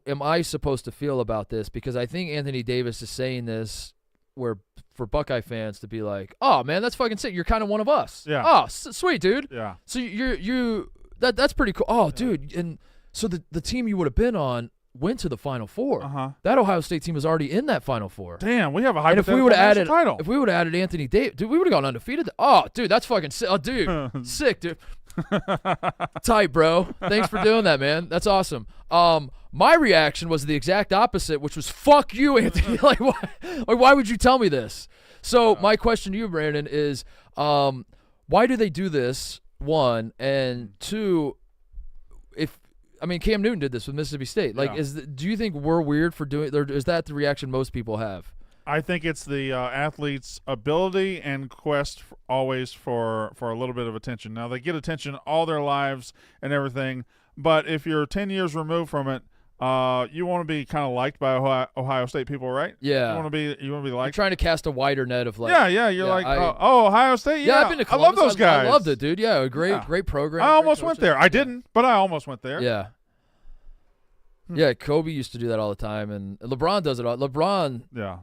C: am I supposed to feel about this? Because I think Anthony Davis is saying this where for Buckeye fans to be like, "Oh man, that's fucking sick. You're kind of one of us."
A: Yeah.
C: Oh, sweet dude.
A: Yeah.
C: So that's pretty cool. Oh, dude, and so the team you would have been on went to the Final Four.
A: Uh-huh.
C: That Ohio State team was already in that Final Four.
A: Damn, we have a
C: And if we
A: hypothetical
C: would have
A: national
C: added,
A: title.
C: if we would have added Anthony Davis, dude, we would have gone undefeated. Oh, dude, that's fucking sick. Oh, dude, sick, dude. Tight, bro. Thanks for doing that, man. That's awesome. My reaction was the exact opposite, which was "fuck you, Anthony." Why would you tell me this? So my question to you, Brandon, is why do they do this? One, and two, Cam Newton did this with Mississippi State. Like,
A: Yeah.
C: do you think we're weird for doing? Or is that the reaction most people have?
A: I think it's the athlete's ability and quest always for a little bit of attention. Now, they get attention all their lives and everything, but if you're 10 years removed from it, you want to be kind of liked by Ohio State people, right?
C: Yeah.
A: You want to be
C: I'm
A: liked.
C: trying to cast a wider net of like.
A: Yeah. You're like, Ohio State.
C: Yeah,
A: Yeah,
C: I've been to
A: I love
C: Columbus.
A: those guys.
C: I loved it, dude. Yeah, great
A: Yeah.
C: program.
A: I
C: great
A: almost went
C: coaches.
A: there. I didn't, but I almost went there.
C: Yeah. Yeah, Kobe used to do that all the time, and LeBron does it all. LeBron,
A: Yeah.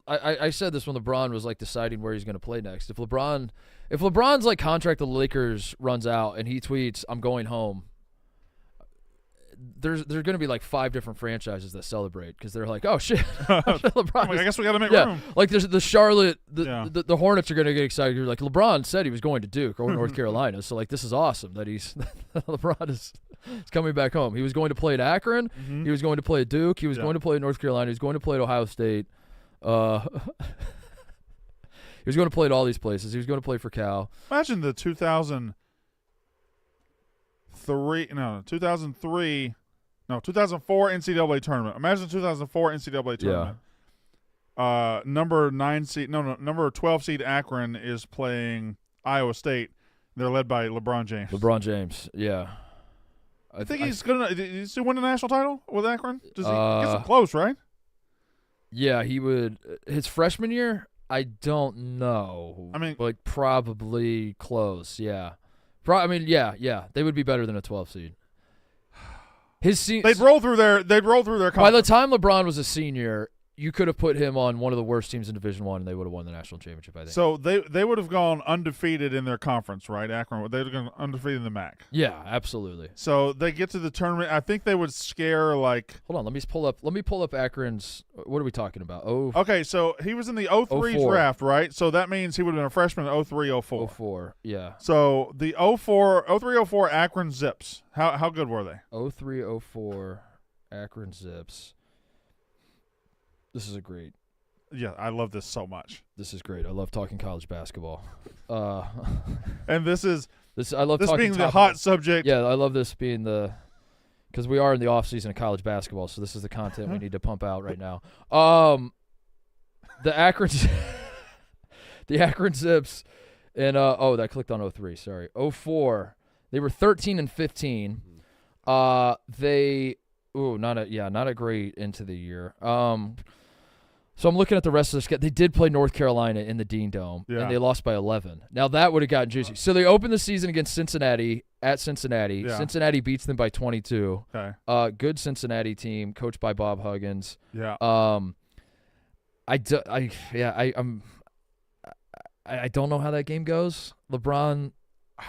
C: I said this when LeBron was like deciding where he's going to play next. If LeBron's like contract with the Lakers runs out and he tweets, "I'm going home," there's going to be like 5 different franchises that celebrate because they're like, "Oh shit, LeBron."
A: I guess we got to make
C: Yeah,
A: room.
C: like there's the Charlotte,
A: Yeah.
C: the Hornets are going to get excited. You're like, LeBron said he was going to Duke or North Carolina, so like this is awesome that LeBron is coming back home. He was going to play at Akron,
A: Mm-hmm.
C: he was going to play at Duke, he was
A: Yeah.
C: going to play at North Carolina, he was going to play at Ohio State. He was going to play at all these places. He was going to play for Cal.
A: Imagine the 2004 NCAA tournament. Imagine the 2004 NCAA tournament. Number 12 seed Akron is playing Iowa State. They're led by LeBron James.
C: LeBron James, yeah.
A: I think he's gonna. Does he win the national title with Akron? Does he
C: Uh,
A: get so close, right?
C: Yeah, he would. His freshman year, I don't know.
A: I mean-
C: like probably close. Yeah, yeah. They would be better than a 12 seed.
A: They'd roll through their. By
C: By the time LeBron was a senior, you could have put him on one of the worst teams in Division I, and they would have won the national championship. I think.
A: So they would have gone undefeated in their conference, right? Akron. They would have gone undefeated in the MAC.
C: Yeah, absolutely.
A: So they get to the tournament. I think they would scare like.
C: Hold on, let me pull up Akron's. What are we talking about?
A: Okay, so he was in the 03
C: 04.
A: draft, right? So that means he would have been a freshman in 03, 04.
C: 04. Yeah.
A: So the 03, 04 Akron Zips. How good were they?
C: 03, 04 Akron Zips. This is great.
A: Yeah, I love this so much.
C: This is great. I love talking college basketball.
A: And this
C: I love talking
A: being the
C: topical.
A: hot subject.
C: Yeah, I love this being because we are in the off season of college basketball, so this is the content we need to pump out right now. The Akron, the Akron Zips, and that clicked on 03. Sorry, 04. They were 13 and 15. Not a great into the year. So I'm looking at the rest of the schedule. They did play North Carolina in the Dean Dome,
A: Yeah.
C: and they lost by 11. Now, that would have gotten juicy. So they opened the season against Cincinnati at Cincinnati.
A: Yeah.
C: Cincinnati beats them by 22.
A: Okay.
C: Good Cincinnati team, coached by Bob Huggins.
A: Yeah.
C: I don't know how that game goes. LeBron,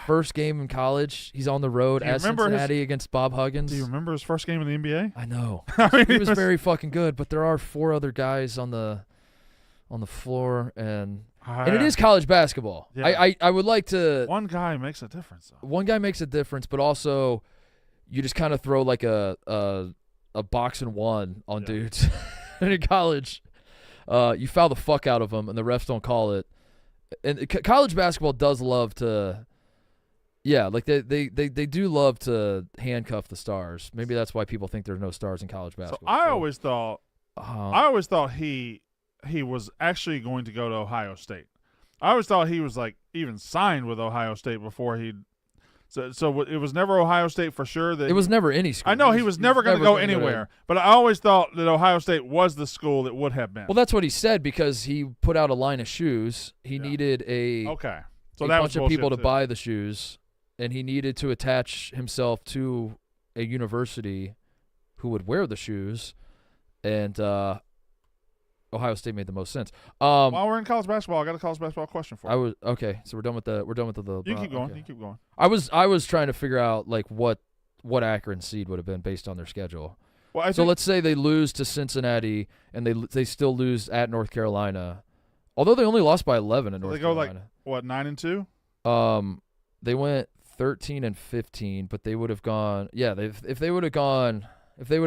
C: first game in college, he's on the road
A: Do you
C: at
A: remember
C: Cincinnati against Bob Huggins.
A: Do you remember his first game in the NBA?
C: I know.
A: I mean,
C: He was very fucking good, but there are 4 other guys on the floor, and it is college basketball.
A: Yeah.
C: I would like to.
A: One guy makes a difference, though.
C: One guy makes a difference, but also you just kind of throw like a box and one on dudes. And in college, you foul the fuck out of them, and the refs don't call it. And college basketball does love to, like they do love to handcuff the stars. Maybe that's why people think there's no stars in college
A: So
C: basketball.
A: I always thought he was actually going to go to Ohio State. I always thought he was like even signed with Ohio State before he. So it was never Ohio State for sure. That
C: it was never any school.
A: I know he was never going to go
C: gonna
A: anywhere, but I always thought that Ohio State was the school that would have been.
C: Well, that's what he said because he put out a line of shoes. He needed a
A: So
C: a
A: that
C: bunch
A: was
C: of people to
A: bullshit, too.
C: buy the shoes, and he needed to attach himself to a university who would wear the shoes, and Ohio State made the most sense.
A: While we're in college basketball, I got a college basketball question for you.
C: So we're done with the
A: You keep going.
C: okay.
A: You keep going.
C: I was trying to figure out like what Akron seed would have been based on their schedule.
A: Well,
C: So let's say they lose to Cincinnati and they still lose at North Carolina, although they only lost by 11 in North
A: they go
C: Carolina.
A: like what 9-2.
C: They went 13-15, but they would have gone. Yeah, if they would have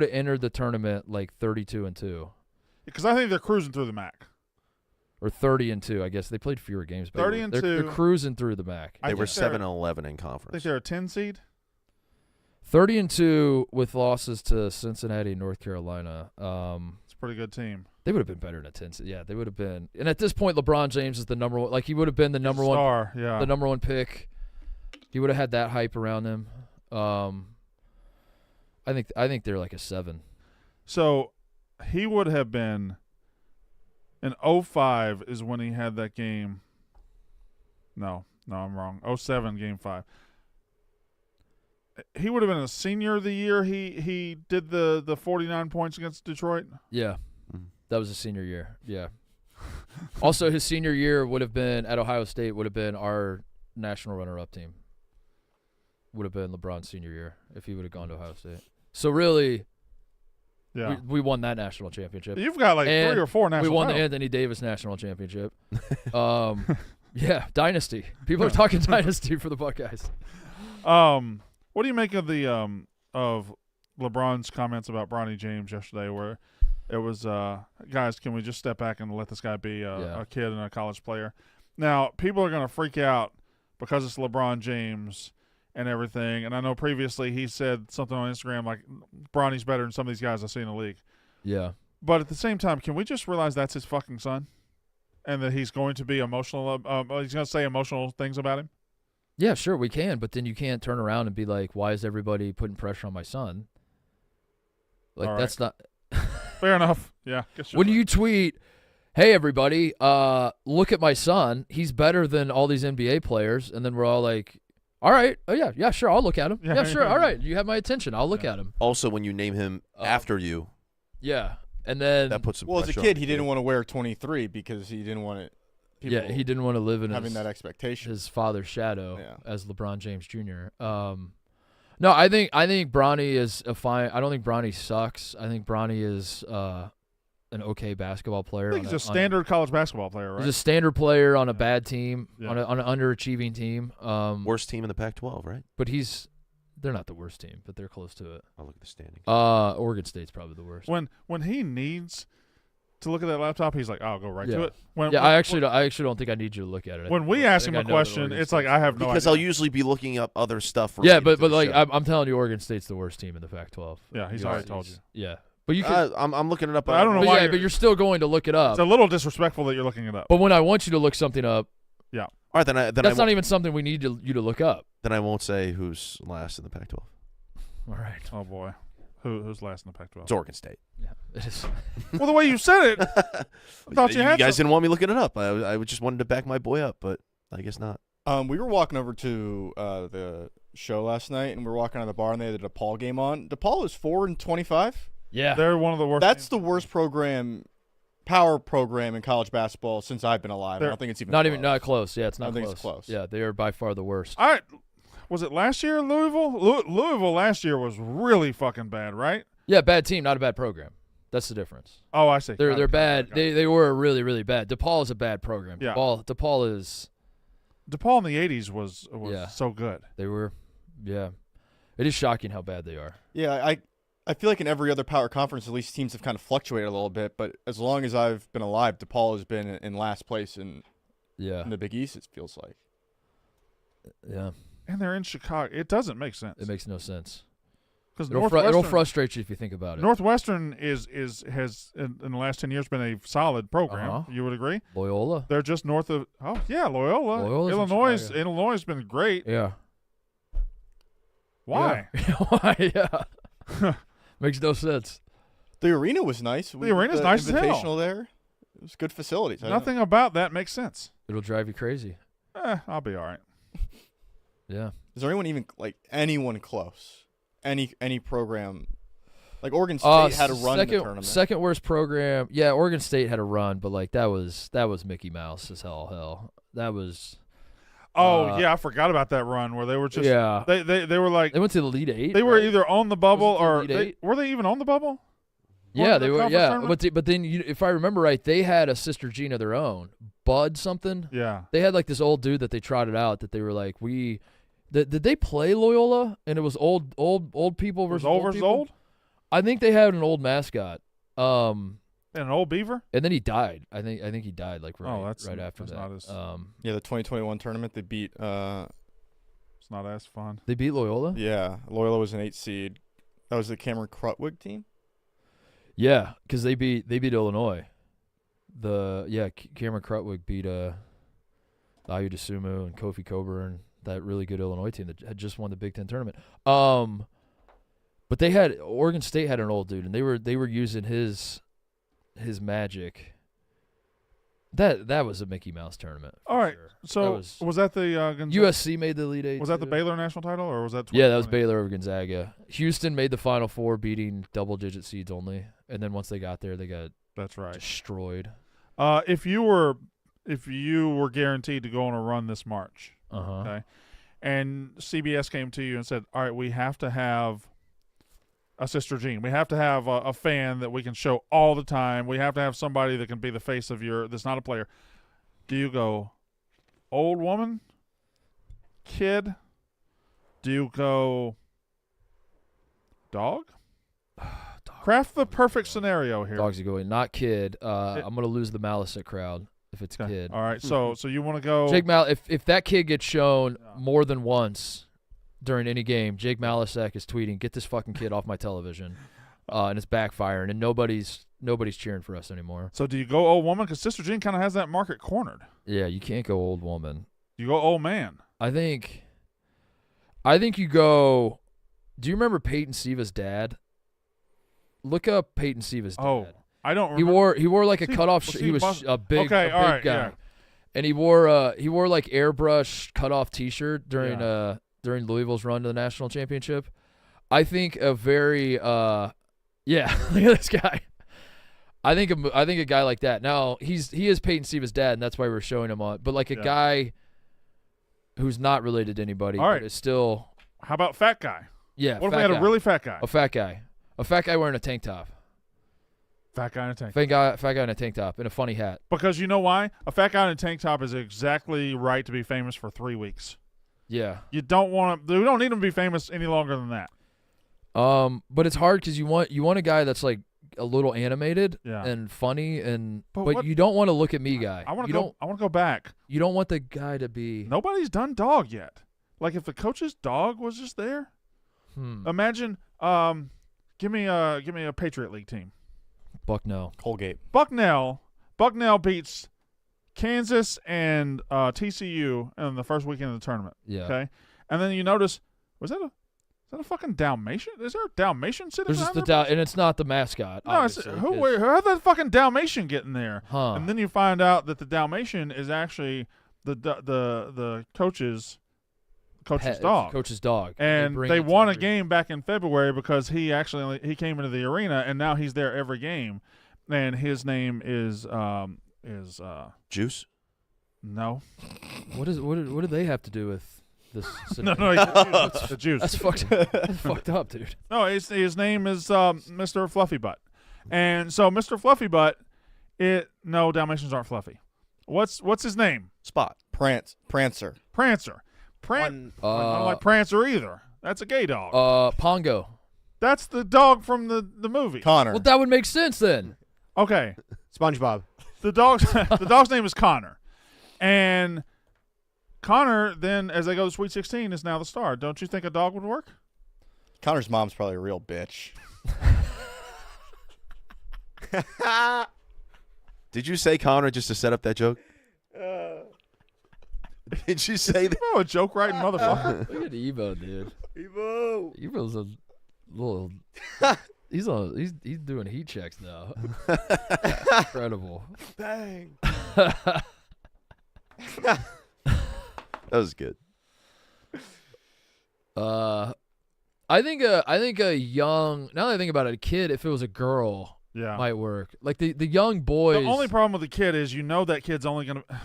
C: entered the tournament like 32-2
A: Because I think they're cruising through the MAC.
C: or 30-2. I guess they played fewer games. But
A: 30-2.
C: They're cruising through the MAC.
A: I
F: They were
A: think they're-
F: 7-11 in
A: I think
F: conference.
A: they're a 10 seed.
C: 30-2 with losses to Cincinnati and North Carolina.
A: It's a pretty good team.
C: They would have been better than a 10 seed. Yeah, they would have been. And at this point, LeBron James is the number one. Like he would have been the number one.
A: Star, yeah.
C: The number one pick. He would have had that hype around him. I think they're like a 7.
A: So he would have been in 05 is when he had that game. No, I'm wrong. 07 game 5. He would have been a senior the year he did the 49 points against Detroit.
C: Yeah,
F: Mhm.
C: that was his senior year. Yeah. Also, his senior year would have been at Ohio State. Would have been our national runner-up team. Would have been LeBron's senior year if he would have gone to Ohio State. So really,
A: Yeah.
C: we won that national championship.
A: You've got like
C: And
A: 3 or 4
C: We
A: national
C: won the
A: titles.
C: Anthony Davis national championship. Yeah, dynasty. People are talking dynasty for the Buckeyes.
A: What do you make of the of LeBron's comments about Bronny James yesterday, where it was guys, can we just step back and let this guy be a kid and a college player? Now, people are going to freak out because it's LeBron James and everything, and I know previously he said something on Instagram like Bronny's better than some of these guys I see in the league.
C: Yeah.
A: But at the same time, can we just realize that's his fucking son, and that he's going to be emotional? He's going to say emotional things about him.
C: Yeah, sure, we can, but then you can't turn around and be like, why is everybody putting pressure on my son? Like,
A: All right.
C: that's not –
A: Fair enough. Yeah. Guess you're
C: when
A: right.
C: you tweet, hey, everybody, look at my son. He's better than all these NBA players. And then we're all like, all right. Oh, yeah, sure, I'll look at him. Yeah, sure, all right. You have my attention. I'll look at him.
F: Also, when you name him after you,
C: Yeah, and then –
F: that puts some
D: Well, as a
F: pressure
D: kid,
F: on
D: he
F: the
D: didn't want to wear 23 because he didn't want it.
C: yeah, he didn't want to live in
D: having that expectation.
C: his father's shadow
D: Yeah.
C: as LeBron James Jr. No, I think Bronny is a fine. I don't think Bronny sucks. I think Bronny is an okay basketball player.
A: I think he's a standard college basketball player, right?
C: He's a standard player on a bad team,
A: Yeah.
C: on an underachieving team.
F: worst team in the Pac-12, right?
C: But they're not the worst team, but they're close to it.
F: I'll look at the standings.
C: Oregon State's probably the worst.
A: When he needs to look at that laptop, he's like, "I'll go right to
C: Yeah.
A: it." When,
C: Yeah,
A: when,
C: I actually don't think I need you to look at it.
A: when we ask him a question, it's like I have no
F: Because
A: idea.
F: I'll usually be looking up other stuff.
C: Yeah,
F: related
C: but
F: to the
C: like
F: show.
C: I'm telling you, Oregon State's the worst team in the Pac-12.
A: Yeah, he's
C: You
A: already
C: are-
A: told you.
C: Yeah, but you can.
F: I'm looking it up.
A: But I don't know
C: But
A: why
C: yeah,
A: you're-
C: but you're still going to look it up.
A: It's a little disrespectful that you're looking it up.
C: But when I want you to look something up,
F: All right, then I
C: that's not even something we need you to look up.
F: then I won't say who's last in the Pac-12.
C: All right.
A: Oh boy, who's last in the Pac-12?
F: It's Oregon State.
C: Yeah, it is.
A: Well, the way you said it, I thought you had
F: guys
A: some.
F: didn't want me looking it up. I just wanted to back my boy up, but I guess not.
D: We were walking over to the show last night, and we were walking out of the bar, and they had a DePaul game on. DePaul is 4-25.
C: Yeah.
A: They're one of the worst.
D: That's
A: teams.
D: the worst program power program in college basketball since I've been alive. I don't think it's even
C: not close. Yeah, it's not
D: I don't
C: close.
D: think it's close.
C: Yeah, they are by far the worst.
A: All right. Was it last year, Louisville? Louisville last year was really fucking bad, right?
C: Yeah, bad team, not a bad program. That's the difference.
A: Oh, I see.
C: They're bad. They were really, really bad. DePaul is a bad program.
A: Yeah.
C: DePaul is.
A: DePaul in the 80s was
C: Yeah.
A: so good.
C: They were. Yeah. It is shocking how bad they are.
D: Yeah, I feel like in every other power conference, at least teams have kind of fluctuated a little bit. But as long as I've been alive, DePaul has been in last place in the Big East, it feels like.
C: Yeah.
A: And they're in Chicago. It doesn't make sense.
C: It makes no sense.
A: Because
C: It'll frustrate you if you think about it.
A: Northwestern has in the last 10 years been a solid program.
C: Uh-huh.
A: You would agree?
C: Loyola.
A: They're just north of. Oh yeah, Loyola.
C: Loyola's in
A: Illinois has been great.
C: Yeah.
A: Why?
C: Yeah. Why? Yeah. Makes no sense.
D: The arena was nice.
A: The arena's nice as hell.
D: Invitational there. It was good facilities.
A: Nothing about that makes sense.
C: It'll drive you crazy.
A: I'll be all right.
C: Yeah.
D: Is there anyone close? Any program? Like Oregon State had a run in the tournament.
C: Second worst program. Yeah, Oregon State had a run, but like that was Mickey Mouse as hell. That was.
A: Oh yeah, I forgot about that run where they were just.
C: Yeah.
A: They were like.
C: They went to the Elite Eight.
A: They were either on the bubble
C: Wasn't it the Elite
A: were they even on the bubble?
C: Yeah, they were. Yeah,
A: tournament?
C: but then if I remember right, they had a sister gene of their own, Bud something.
A: Yeah.
C: They had like this old dude that they trotted out that they were like Did they play Loyola? And it was old people versus old people?
A: old?
C: I think they had an old mascot.
A: And an old beaver?
C: And then he died. I think he died like right after
A: that's
C: that.
A: not as,
D: yeah, the 2021 tournament they beat.
A: It's not as fun.
C: They beat Loyola?
D: Yeah, Loyola was an 8 seed. That was the Cameron Krutwig team.
C: Yeah, because they beat Illinois. Cameron Krutwig beat Ayu DeSumo and Kofi Coburn, that really good Illinois team that had just won the Big Ten tournament. But Oregon State had an old dude, and they were using his magic. That was a Mickey Mouse tournament.
A: All right.
C: Sure.
A: So was that the
C: USC made the Elite Eight?
A: Was that the Baylor national title, or was that?
C: Yeah, that was Baylor over Gonzaga. Houston made the Final Four, beating double-digit seeds only, and then once they got there, they got destroyed.
A: If you were guaranteed to go on a run this March, okay, and CBS came to you and said, "All right, we have to have a Sister Jean. We have to have a fan that we can show all the time. We have to have somebody that can be the face of that's not a player." Do you go old woman, kid? Do you go dog? Craft the perfect scenario here.
C: Dogs are going, not kid. I'm going to lose the Malicet crowd if it's kid.
A: All right, so you want to go
C: Jake if that kid gets shown more than once during any game, Jake Malicek is tweeting, "Get this fucking kid off my television," and it's backfiring, and nobody's cheering for us anymore.
A: So do you go old woman? Because Sister Jean kind of has that market cornered.
C: Yeah, you can't go old woman.
A: You go old man.
C: I think you go. Do you remember Peyton Siva's dad? Look up Peyton Siva's dad.
A: Oh, I don't remember.
C: He wore like a cutoff. He was a big
A: all right,
C: guy,
A: yeah.
C: and he wore like airbrush cutoff T-shirt during Louisville's run to the national championship. I think a very look at this guy. I think a guy like that. Now he is Peyton Siva's dad, and that's why we're showing him on. But like a guy who's not related to anybody,
A: all right,
C: but is still.
A: How about fat guy?
C: Yeah.
A: What if we had a really fat guy?
C: A fat guy. A fat guy wearing a tank top.
A: Fat guy in a tank.
C: Fat guy in a tank top and a funny hat.
A: Because you know why? A fat guy in a tank top is exactly right to be famous for 3 weeks.
C: Yeah.
A: You don't want to. We don't need him to be famous any longer than that.
C: But it's hard because you want a guy that's like a little animated
A: Yeah.
C: and funny but
A: what-
C: you don't want to look at me guy.
A: I want to go back.
C: You don't want the guy to be.
A: Nobody's done dog yet. Like if the coach's dog was just there. Imagine. Give me a Patriot League team.
C: Bucknell.
D: Colgate.
A: Bucknell beats Kansas and TCU in the first weekend of the tournament.
C: Yeah.
A: Okay. And then you notice, is that a fucking Dalmatian? Is there a Dalmatian sitting
C: There's
A: behind
C: just and it's not the mascot.
A: No, how'd that fucking Dalmatian get in there?
C: Huh.
A: And then you find out that the Dalmatian is actually the coach's dog.
C: Coach's dog.
A: And
C: bring
A: they
C: it to
A: won a
C: every-
A: game back in February because he came into the arena and now he's there every game. and his name is
F: Juice.
A: no.
C: What do they have to do with this?
A: No, it's the juice.
C: That's fucked up, dude.
A: No, his name is Mr. Fluffy Butt. And so Mr. Fluffy Butt, no, Dalmatians aren't fluffy. What's his name?
F: Spot.
D: Prancer.
A: Prancer. I don't like Prancer either. That's a gay dog.
C: Pongo.
A: That's the dog from the movie.
D: Connor.
C: Well, that would make sense then.
A: Okay.
E: SpongeBob.
A: The dog's name is Connor. And Connor then, as they go to Sweet 16, is now the star. Don't you think a dog would work?
D: Connor's mom's probably a real bitch.
F: Did you say Connor just to set up that joke? Did you say that?
A: Oh, a joke writing motherfucker.
C: Look at Evo, dude.
F: Evo.
C: Evo's a little. He's doing heat checks now. Incredible.
F: Bang. That was good.
C: I think a young. Now that I think about it, a kid, if it was a girl,
A: Yeah.
C: might work. Like the young boys.
A: The only problem with the kid is that kid's only going to.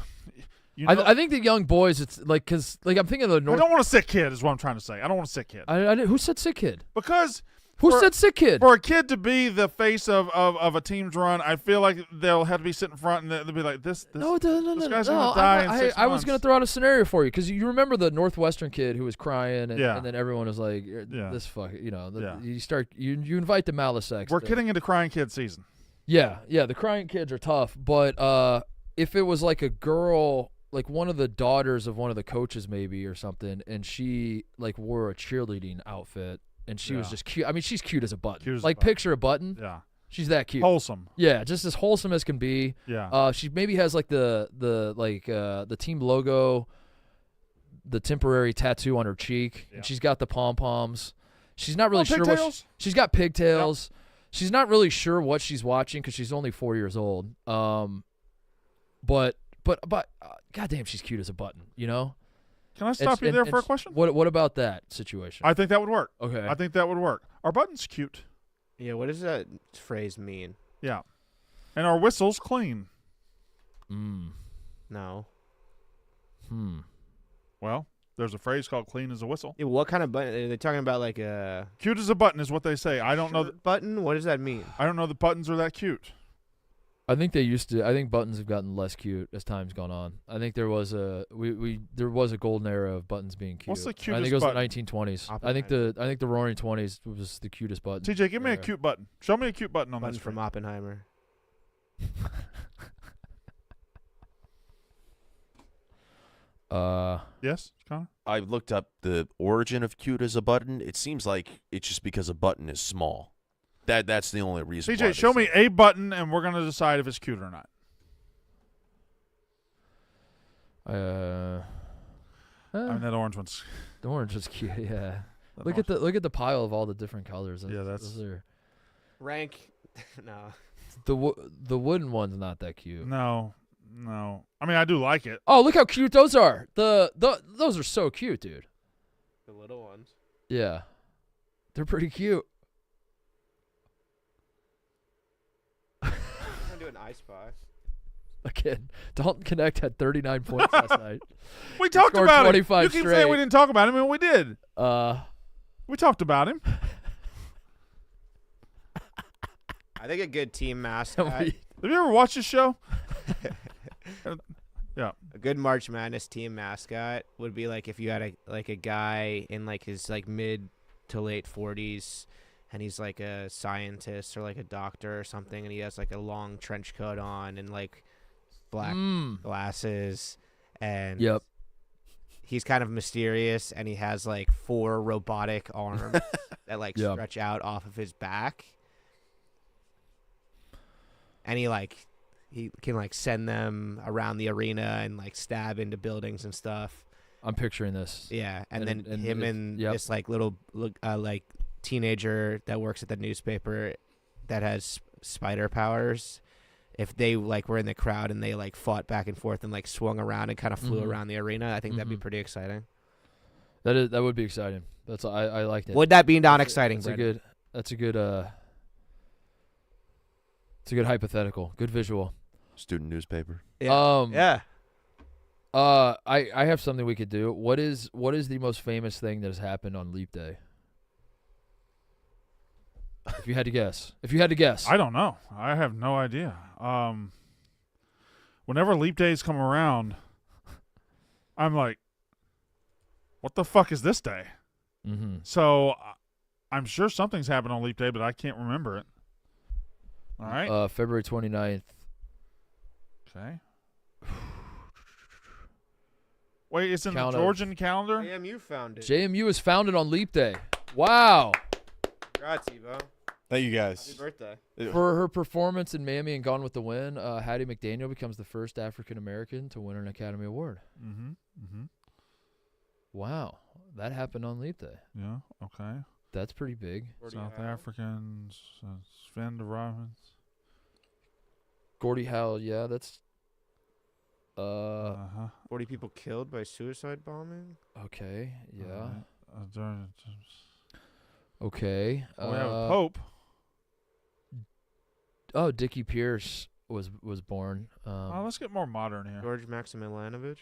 C: I think the young boys, it's like, because like I'm thinking of the
A: I
C: North.
A: don't want a sick kid is what I'm trying to say. I don't want a sick kid.
C: Who said sick kid?
A: Because
C: Who
A: for-
C: said sick kid?
A: for a kid to be the face of a team's run, I feel like they'll have to be sitting in front and they'll be like, this
C: No,
A: this guy's going to die in 6
C: I was
A: months.
C: going to throw out a scenario for you because you remember the Northwestern kid who was crying, and,
A: Yeah.
C: and then everyone was like,
A: Yeah.
C: "This fuck,"
A: Yeah.
C: You invite the Malisex.
A: We're getting into crying kid season.
C: Yeah, the crying kids are tough, but if it was like a girl, like one of the daughters of one of the coaches maybe or something, and she like wore a cheerleading outfit and she was
A: Yeah.
C: just cute. I mean, she's cute as a button.
A: Cute as a
C: like
A: button.
C: picture a button.
A: Yeah.
C: She's that cute.
A: Wholesome.
C: Yeah, just as wholesome as can be.
A: Yeah.
C: She maybe has like the team logo, the temporary tattoo on her cheek,
A: Yeah.
C: and she's got the pom poms. She's not really sure what
A: pigtails?
C: she's got pigtails. She's not really sure what she's watching because she's only 4 years old. But goddamn, she's cute as a button. You know.
A: Can I stop you there for a question?
C: What about that situation?
A: I think that would work.
C: Okay.
A: I think that would work. Our button's cute.
E: Yeah, what does that phrase mean?
A: Yeah. And our whistle's clean.
E: No.
A: Well, there's a phrase called clean as a whistle.
E: Yeah, what kind of button? Are they talking about like a
A: Cute as a button is what they say. I don't know.
E: button? What does that mean?
A: I don't know that buttons are that cute.
C: I think they used to. I think buttons have gotten less cute as time's gone on. I think there was a there was a golden era of buttons being cute.
A: What's the
C: I
A: cutest
C: think it was
A: button?
C: the 1920s. I think the Roaring 20s was the cutest button.
A: TJ, give me a
C: era.
A: cute button. Show me a cute button on
E: Button
A: this.
E: from Oppenheimer.
A: Yes, Connor?
F: I looked up the origin of cute as a button. It seems like it's just because a button is small. That's the only reason. why
A: TJ,
F: they
A: show me
F: say it.
A: a button, and we're going to decide if it's cute or not.
C: Uh,
A: I mean, that orange one's.
C: the orange is cute. Yeah.
A: that
C: Look
A: orange-
C: at the pile of all the different colors.
A: Yeah, that's-
C: those are,
E: Rank. No.
C: the wooden one's not that cute.
A: No. I mean, I do like it.
C: Oh, look how cute those are. Those are so cute, dude.
E: The little ones.
C: Yeah, they're pretty cute.
E: I'm gonna do an I Spy.
C: Again, Dalton Knecht had 39 points last night.
A: We talked
C: scored
A: about it.
C: 25
A: You keep
C: straight.
A: saying we didn't talk about him, and we did.
C: Uh,
A: We talked about him.
E: I think a good team mascot.
A: Have you ever watched this show? Yeah.
E: A good March Madness team mascot would be like if you had a guy in like his like mid to late 40s, and he's like a scientist or like a doctor or something, and he has like a long trench coat on and like black glasses, and
C: Yep.
E: he's kind of mysterious, and he has like 4 robotic arms that like
C: Yep.
E: stretch out off of his back, and he can like send them around the arena and like stab into buildings and stuff.
C: I'm picturing this.
E: Yeah, and
C: And-
E: then
C: and
E: him
C: if-
E: and
C: yep.
E: this like little like teenager that works at the newspaper that has spider powers. If they like were in the crowd and they like fought back and forth and like swung around and kind of flew
C: Mhm.
E: around the arena, I think that'd be
C: Mhm.
E: pretty exciting.
C: That would be exciting. I liked it.
E: Would that be not exciting?
C: That's a
E: Brandon?
C: good. That's a good. It's a good hypothetical. Good visual.
F: Student newspaper.
E: Yeah.
C: I have something we could do. What is the most famous thing that has happened on Leap Day? If you had to guess.
A: I don't know. I have no idea. Whenever Leap Days come around, I'm like, what the fuck is this day?
C: Mm-hmm.
A: So I'm sure something's happened on Leap Day, but I can't remember it. All right.
C: February 29th.
A: Okay. Wait, it's in
C: Count
A: the
C: of-
A: Georgian calendar?
E: AMU found it.
C: JMU was founded on Leap Day. Wow.
E: Congrats, Evo.
D: Thank you guys.
E: Happy birthday.
C: For her performance in Mammy and Gone with the Wind, Hattie McDaniel becomes the first African American to win an Academy Award.
A: Mm-hmm. Mm-hmm.
C: Wow. That happened on Leap Day.
A: Yeah, okay.
C: That's pretty big.
A: South Africans, Sven de Robbins.
C: Gordie Howe, yeah, that's
E: 40 people killed by suicide bombing.
C: okay, yeah.
A: Okay.
C: Okay.
A: We have a Pope.
C: Oh, Dickie Pierce was born.
A: Let's get more modern here.
E: George Maximilianovich.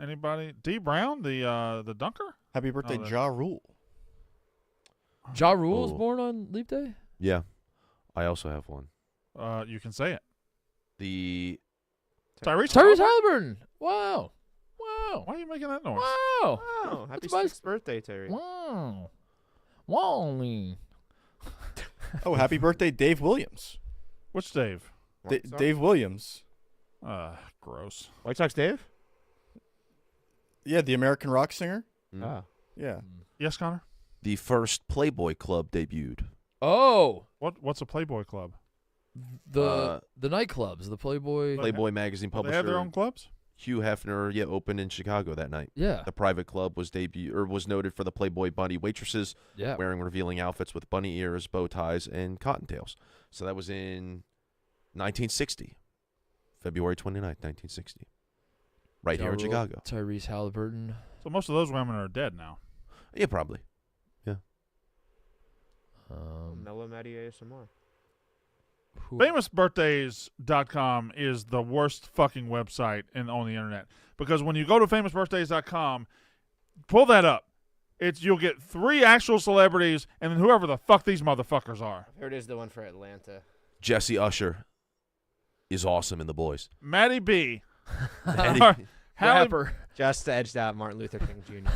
A: Anybody? D. Brown, the dunker?
D: Happy birthday,
A: that-
D: Ja Rule.
C: Ja Rule was
F: Oh.
C: born on Leap Day?
F: Yeah. I also have one.
A: You can say it.
F: The
A: Tyrese
C: Halliburton. Wow. Wow.
A: Why are you making that noise?
C: Wow.
E: Oh, happy
C: That's my-
E: 6th birthday, Terry.
C: Wow. Wally.
D: Oh, happy birthday, Dave Williams.
A: Which Dave?
E: White Sox?
D: Dave Williams.
A: Gross.
E: White Sox Dave?
D: Yeah, the American rock singer.
F: Mm.
E: Oh.
D: Yeah.
A: Yes, Connor?
F: the first Playboy Club debuted.
C: Oh,
A: What's a Playboy Club?
C: the nightclubs, the Playboy.
F: Playboy magazine
A: Oh, they
F: publisher
A: have their own clubs?
F: Hugh Hefner opened in Chicago that night.
C: Yeah,
F: The private club was was noted for the Playboy bunny waitresses
C: yeah.
F: wearing revealing outfits with bunny ears, bow ties, and cottontails. So that was in 1960, February 29th, 1960, right here in
C: Ja Rule,
F: Chicago.
C: Tyrese Halliburton.
A: So most of those women are dead now.
F: Yeah, probably.
E: Mellow Matty ASMR.
A: FamousBirthdays.com is the worst fucking website on the internet, because when you go to FamousBirthdays.com, pull that up. You'll get 3 actual celebrities and then whoever the fuck these motherfuckers are.
E: Here it is, the one for Atlanta.
F: Jesse Usher is awesome in The Boys.
A: Maddie B.
F: Maddie-
A: Halle-
C: Rapper.
E: Just edged out Martin Luther King Jr.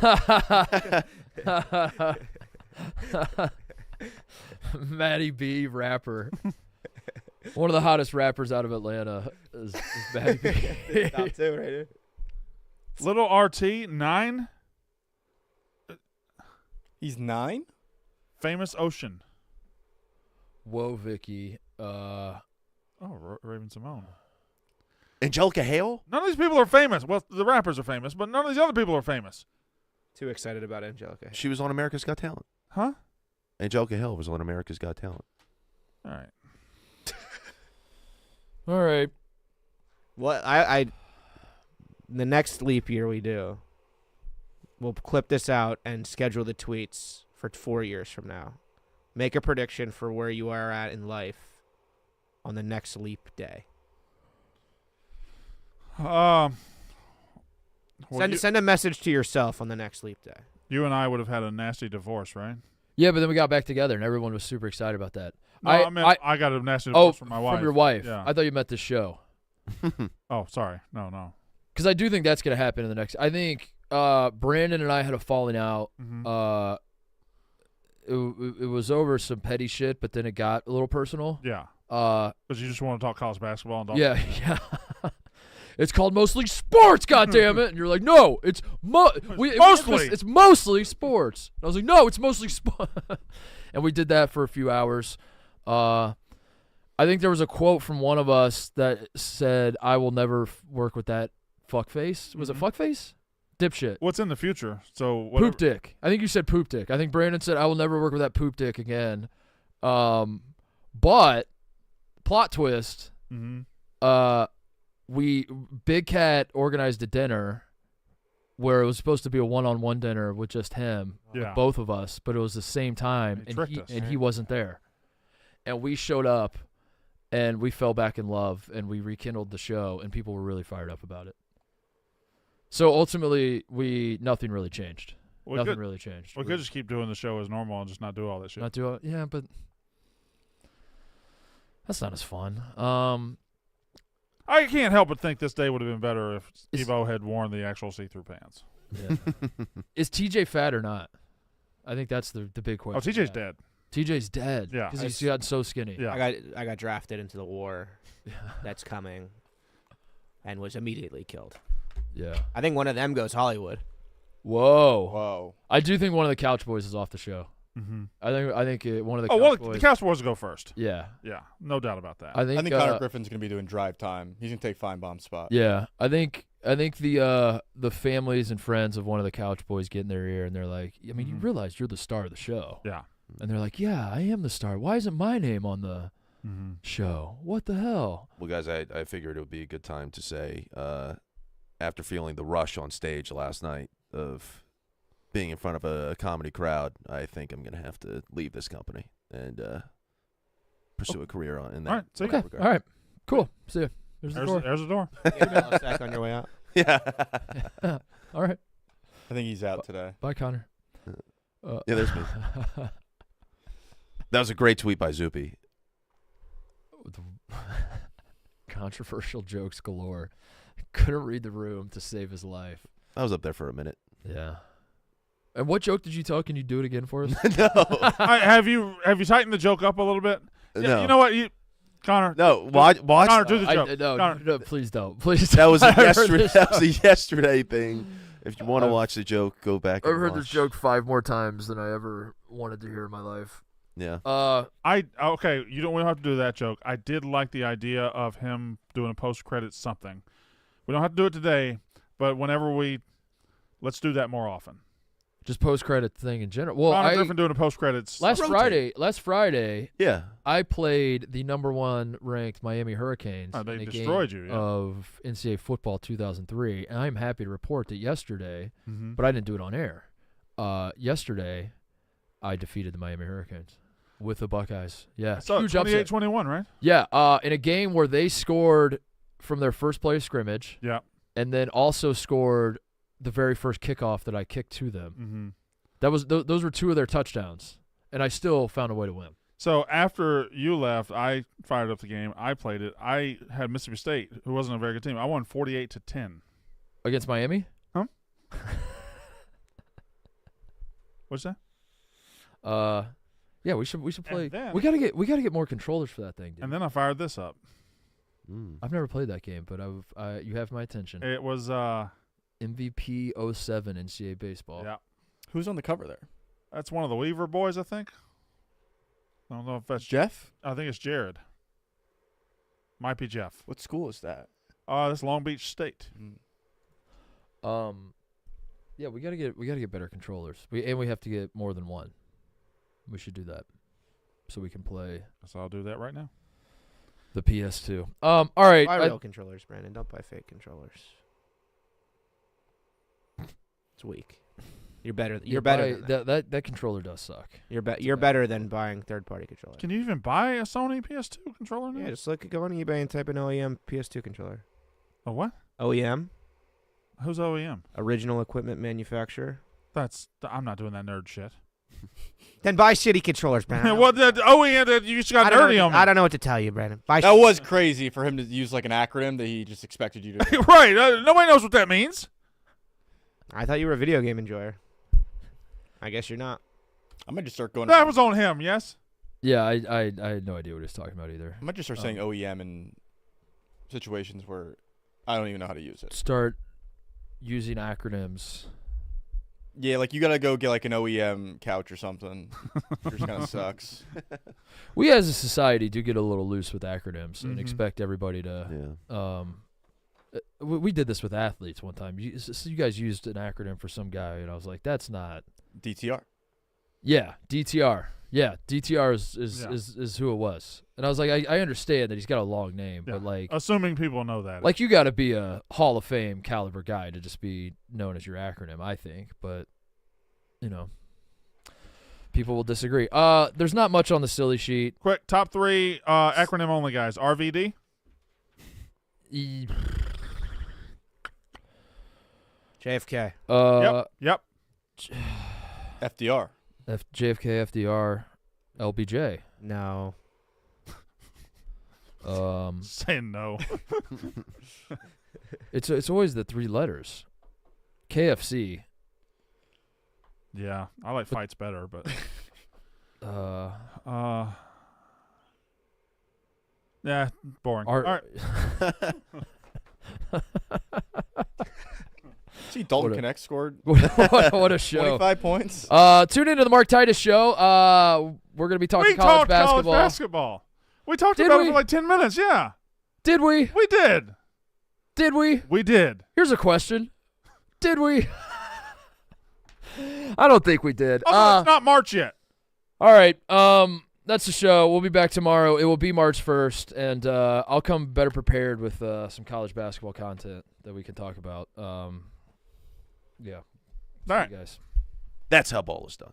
C: Matty B, rapper. One of the hottest rappers out of Atlanta is Matty B.
E: Top 2 right here.
A: Little RT, 9.
D: He's 9?
A: Famous Ocean.
C: Whoa, Vicky.
A: Raven Simone.
F: Angelica Hale?
A: None of these people are famous. Well, the rappers are famous, but none of these other people are famous.
E: Too excited about Angelica.
F: She was on America's Got Talent.
A: Huh?
F: Angelica Hale was on America's Got Talent.
A: All right.
C: All right.
E: What I the next leap year we do, we'll clip this out and schedule the tweets for 4 years from now. Make a prediction for where you are at in life on the next leap day.
A: Well,
E: Send a message to yourself on the next leap day.
A: you and I would have had a nasty divorce, right?
C: Yeah, but then we got back together, and everyone was super excited about that.
A: No, I mean, I got a nasty divorce from my wife.
C: From your wife.
A: Yeah.
C: I thought you meant this show.
A: Oh, sorry. No.
C: Because I do think that's going to happen in the next. I think Brandon and I had a falling out.
A: Mm-hmm.
C: It was over some petty shit, but then it got a little personal.
A: Yeah.
C: Uh,
A: Because you just want to talk college basketball and don't.
C: yeah. It's called Mostly Sports, goddammit. And you're like, no, it's
A: mostly.
C: It's mostly sports. And I was like, no, it's mostly sport. And we did that for a few hours. I think there was a quote from one of us that said, I will never work with that fuckface. Was it fuckface? Dipshit.
A: What's in the future? So whatever.
C: Poop dick. I think you said poop dick. I think Brandon said, I will never work with that poop dick again. But, plot twist,
A: Mm-hmm.
C: Big Cat organized a dinner where it was supposed to be a one-on-one dinner with just him,
A: Yeah.
C: both of us, but it was the same time,
A: He tricked us.
C: and he wasn't there. And we showed up and we fell back in love, and we rekindled the show, and people were really fired up about it. So ultimately, nothing really changed. Nothing really changed.
A: We could just keep doing the show as normal and just not do all that shit.
C: Not do it, yeah, but that's not as fun.
A: I can't help but think this day would have been better if
C: Is-
A: Evo had worn the actual see-through pants.
C: Yeah. Is TJ fat or not? I think that's the big question.
A: Oh, TJ's dead.
C: TJ's dead.
A: Yeah.
C: because he's gotten so skinny.
A: Yeah.
E: I got drafted into the war
C: Yeah.
E: that's coming, and was immediately killed.
C: Yeah.
E: I think one of them goes Hollywood.
C: Whoa.
D: Whoa.
C: I do think one of the Couch Boys is off the show.
A: Mm-hmm.
C: I think one of the
A: Oh,
C: Couch
A: well,
C: Boys.
A: the Couch Boys will go first.
C: Yeah.
A: Yeah, no doubt about that.
C: I think
D: Connor Griffin's gonna be doing drive time. He's gonna take Feinbaum's spot.
C: Yeah. I think the families and friends of one of the Couch Boys get in their ear and they're like, I mean, you
A: Mhm.
C: realize you're the star of the show.
A: Yeah.
C: And they're like, yeah, I am the star. Why isn't my name on the
A: Mm-hmm.
C: show? What the hell?
F: Well, guys, I figured it would be a good time to say, after feeling the rush on stage last night of being in front of a comedy crowd, I think I'm going to have to leave this company and pursue a career in that.
A: All right, see
C: Okay.
A: ya.
C: All right. Cool. See ya. There's the door.
A: There's the door.
E: Get a sack on your way out.
F: Yeah.
C: All right.
D: I think he's out today.
C: Bye, Connor.
F: Yeah, there's me. That was a great tweet by Zupi.
C: Controversial jokes galore. Couldn't read the room to save his life.
F: I was up there for a minute.
C: Yeah. And what joke did you tell? Can you do it again for us?
F: No.
A: Have you tightened the joke up a little bit? Yeah,
F: No.
A: You know what, Connor?
F: No. Watch.
A: Connor, do the
C: I,
A: joke.
C: no,
A: Connor.
C: no, please don't. Please
F: That
C: don't.
F: was a
C: I've heard
F: yesterday.
C: this
F: That was a
C: joke.
F: yesterday thing. If you want to
C: I've-
F: watch the joke, go back.
C: I've
F: and
C: heard this
F: watch.
C: joke 5 more times than I ever wanted to hear in my life.
F: Yeah.
A: Okay, we don't have to do that joke. I did like the idea of him doing a post-credit something. We don't have to do it today, but let's do that more often.
C: Just post-credit thing in general. Well,
A: Connor Griffin doing a post-credits.
C: last Friday,
F: Yeah.
C: I played the number 1 ranked Miami Hurricanes
A: Oh, they
C: in a
A: destroyed
C: game
A: you, yeah.
C: of NCAA football 2003, and I'm happy to report that yesterday,
A: Mm-hmm.
C: but I didn't do it on air. Yesterday, I defeated the Miami Hurricanes with the Buckeyes. Yeah,
A: So
C: huge upset.
A: 28-21, right?
C: Yeah, in a game where they scored from their first play of scrimmage,
A: Yeah.
C: and then also scored the very first kickoff that I kicked to them.
A: Mm-hmm.
C: That was those were 2 of their touchdowns, and I still found a way to win.
A: So after you left, I fired up the game. I played it. I had Mississippi State, who wasn't a very good team. I won 48-10.
C: Against Miami?
A: Huh? What's that?
C: Yeah, we should play.
A: then-
C: we gotta get more controllers for that thing, dude.
A: And then I fired this up.
C: I've never played that game, but you have my attention.
A: It was
C: MVP 07 NCAA baseball.
A: yeah.
D: Who's on the cover there?
A: That's one of the Weaver boys, I think. I don't know if that's
D: Jeff?
A: I think it's Jared. Might be Jeff.
D: What school is that?
A: That's Long Beach State.
C: Yeah, we gotta get better controllers. We have to get more than one. We should do that, so we can play
A: So I'll do that right now.
C: the PS2. All right.
E: Buy real controllers, Brandon. Don't buy fake controllers. It's weak. You're better. You're better. Than that.
C: That controller does suck.
E: You're better than buying third-party controllers.
A: Can you even buy a Sony PS2 controller now?
E: Yeah, just go on eBay and type in OEM PS2 controller.
A: A what?
E: OEM,
A: Who's OEM?
E: original equipment manufacturer.
A: I'm not doing that nerd shit.
E: Then buy shitty controllers, Brandon.
A: What the OEM? That you just got nerdy on me.
E: I don't know what to tell you, Brandon. Buy
D: That was crazy for him to use like an acronym that he just expected you to.
A: Right. Nobody knows what that means.
E: I thought you were a video game enjoyer. I guess you're not.
D: I might just start going.
A: That was on him. Yes.
C: Yeah, I had no idea what he was talking about either.
D: I might just start saying OEM in situations where I don't even know how to use it.
C: Start using acronyms.
D: Yeah, like you gotta go get like an OEM couch or something. It just kind of sucks.
C: We as a society do get a little loose with acronyms and
A: Mhm.
C: expect everybody to.
F: Yeah.
C: We did this with athletes one time. You guys used an acronym for some guy, and I was like, "That's not."
D: DTR.
C: Yeah, DTR. Yeah, DTR
A: Yeah.
C: is who it was, and I was like, I understand that he's got a long name,
A: Yeah.
C: but like
A: Assuming people know that.
C: you got to be a Hall of Fame caliber guy to just be known as your acronym, I think. But people will disagree. There's not much on the silly sheet.
A: Quick, top 3 acronym only guys. RVD.
E: JFK.
A: Yep.
D: FDR.
C: JFK, FDR, LBJ.
E: No.
A: Saying no.
C: It's always the 3 letters. KFC.
A: Yeah, I like fights better, but yeah, boring. All right.
D: See, Dalton
C: What a-
D: Knecht scored
C: what a show.
D: 25 points.
C: Tune into the Mark Titus Show. We're going to be talking
A: We
C: college
A: talked college
C: basketball.
A: basketball. We talked
C: Did
A: about
C: we?
A: it for like 10 minutes. Yeah,
C: Did we?
A: we did.
C: Did we?
A: We did.
C: Here's a question. Did we? I don't think we did.
A: Oh, it's not March yet.
C: All right. That's the show. We'll be back tomorrow. It will be March 1st, and I'll come better prepared with some college basketball content that we can talk about. Yeah.
A: All right.
C: See you guys.
F: That's how ball is done.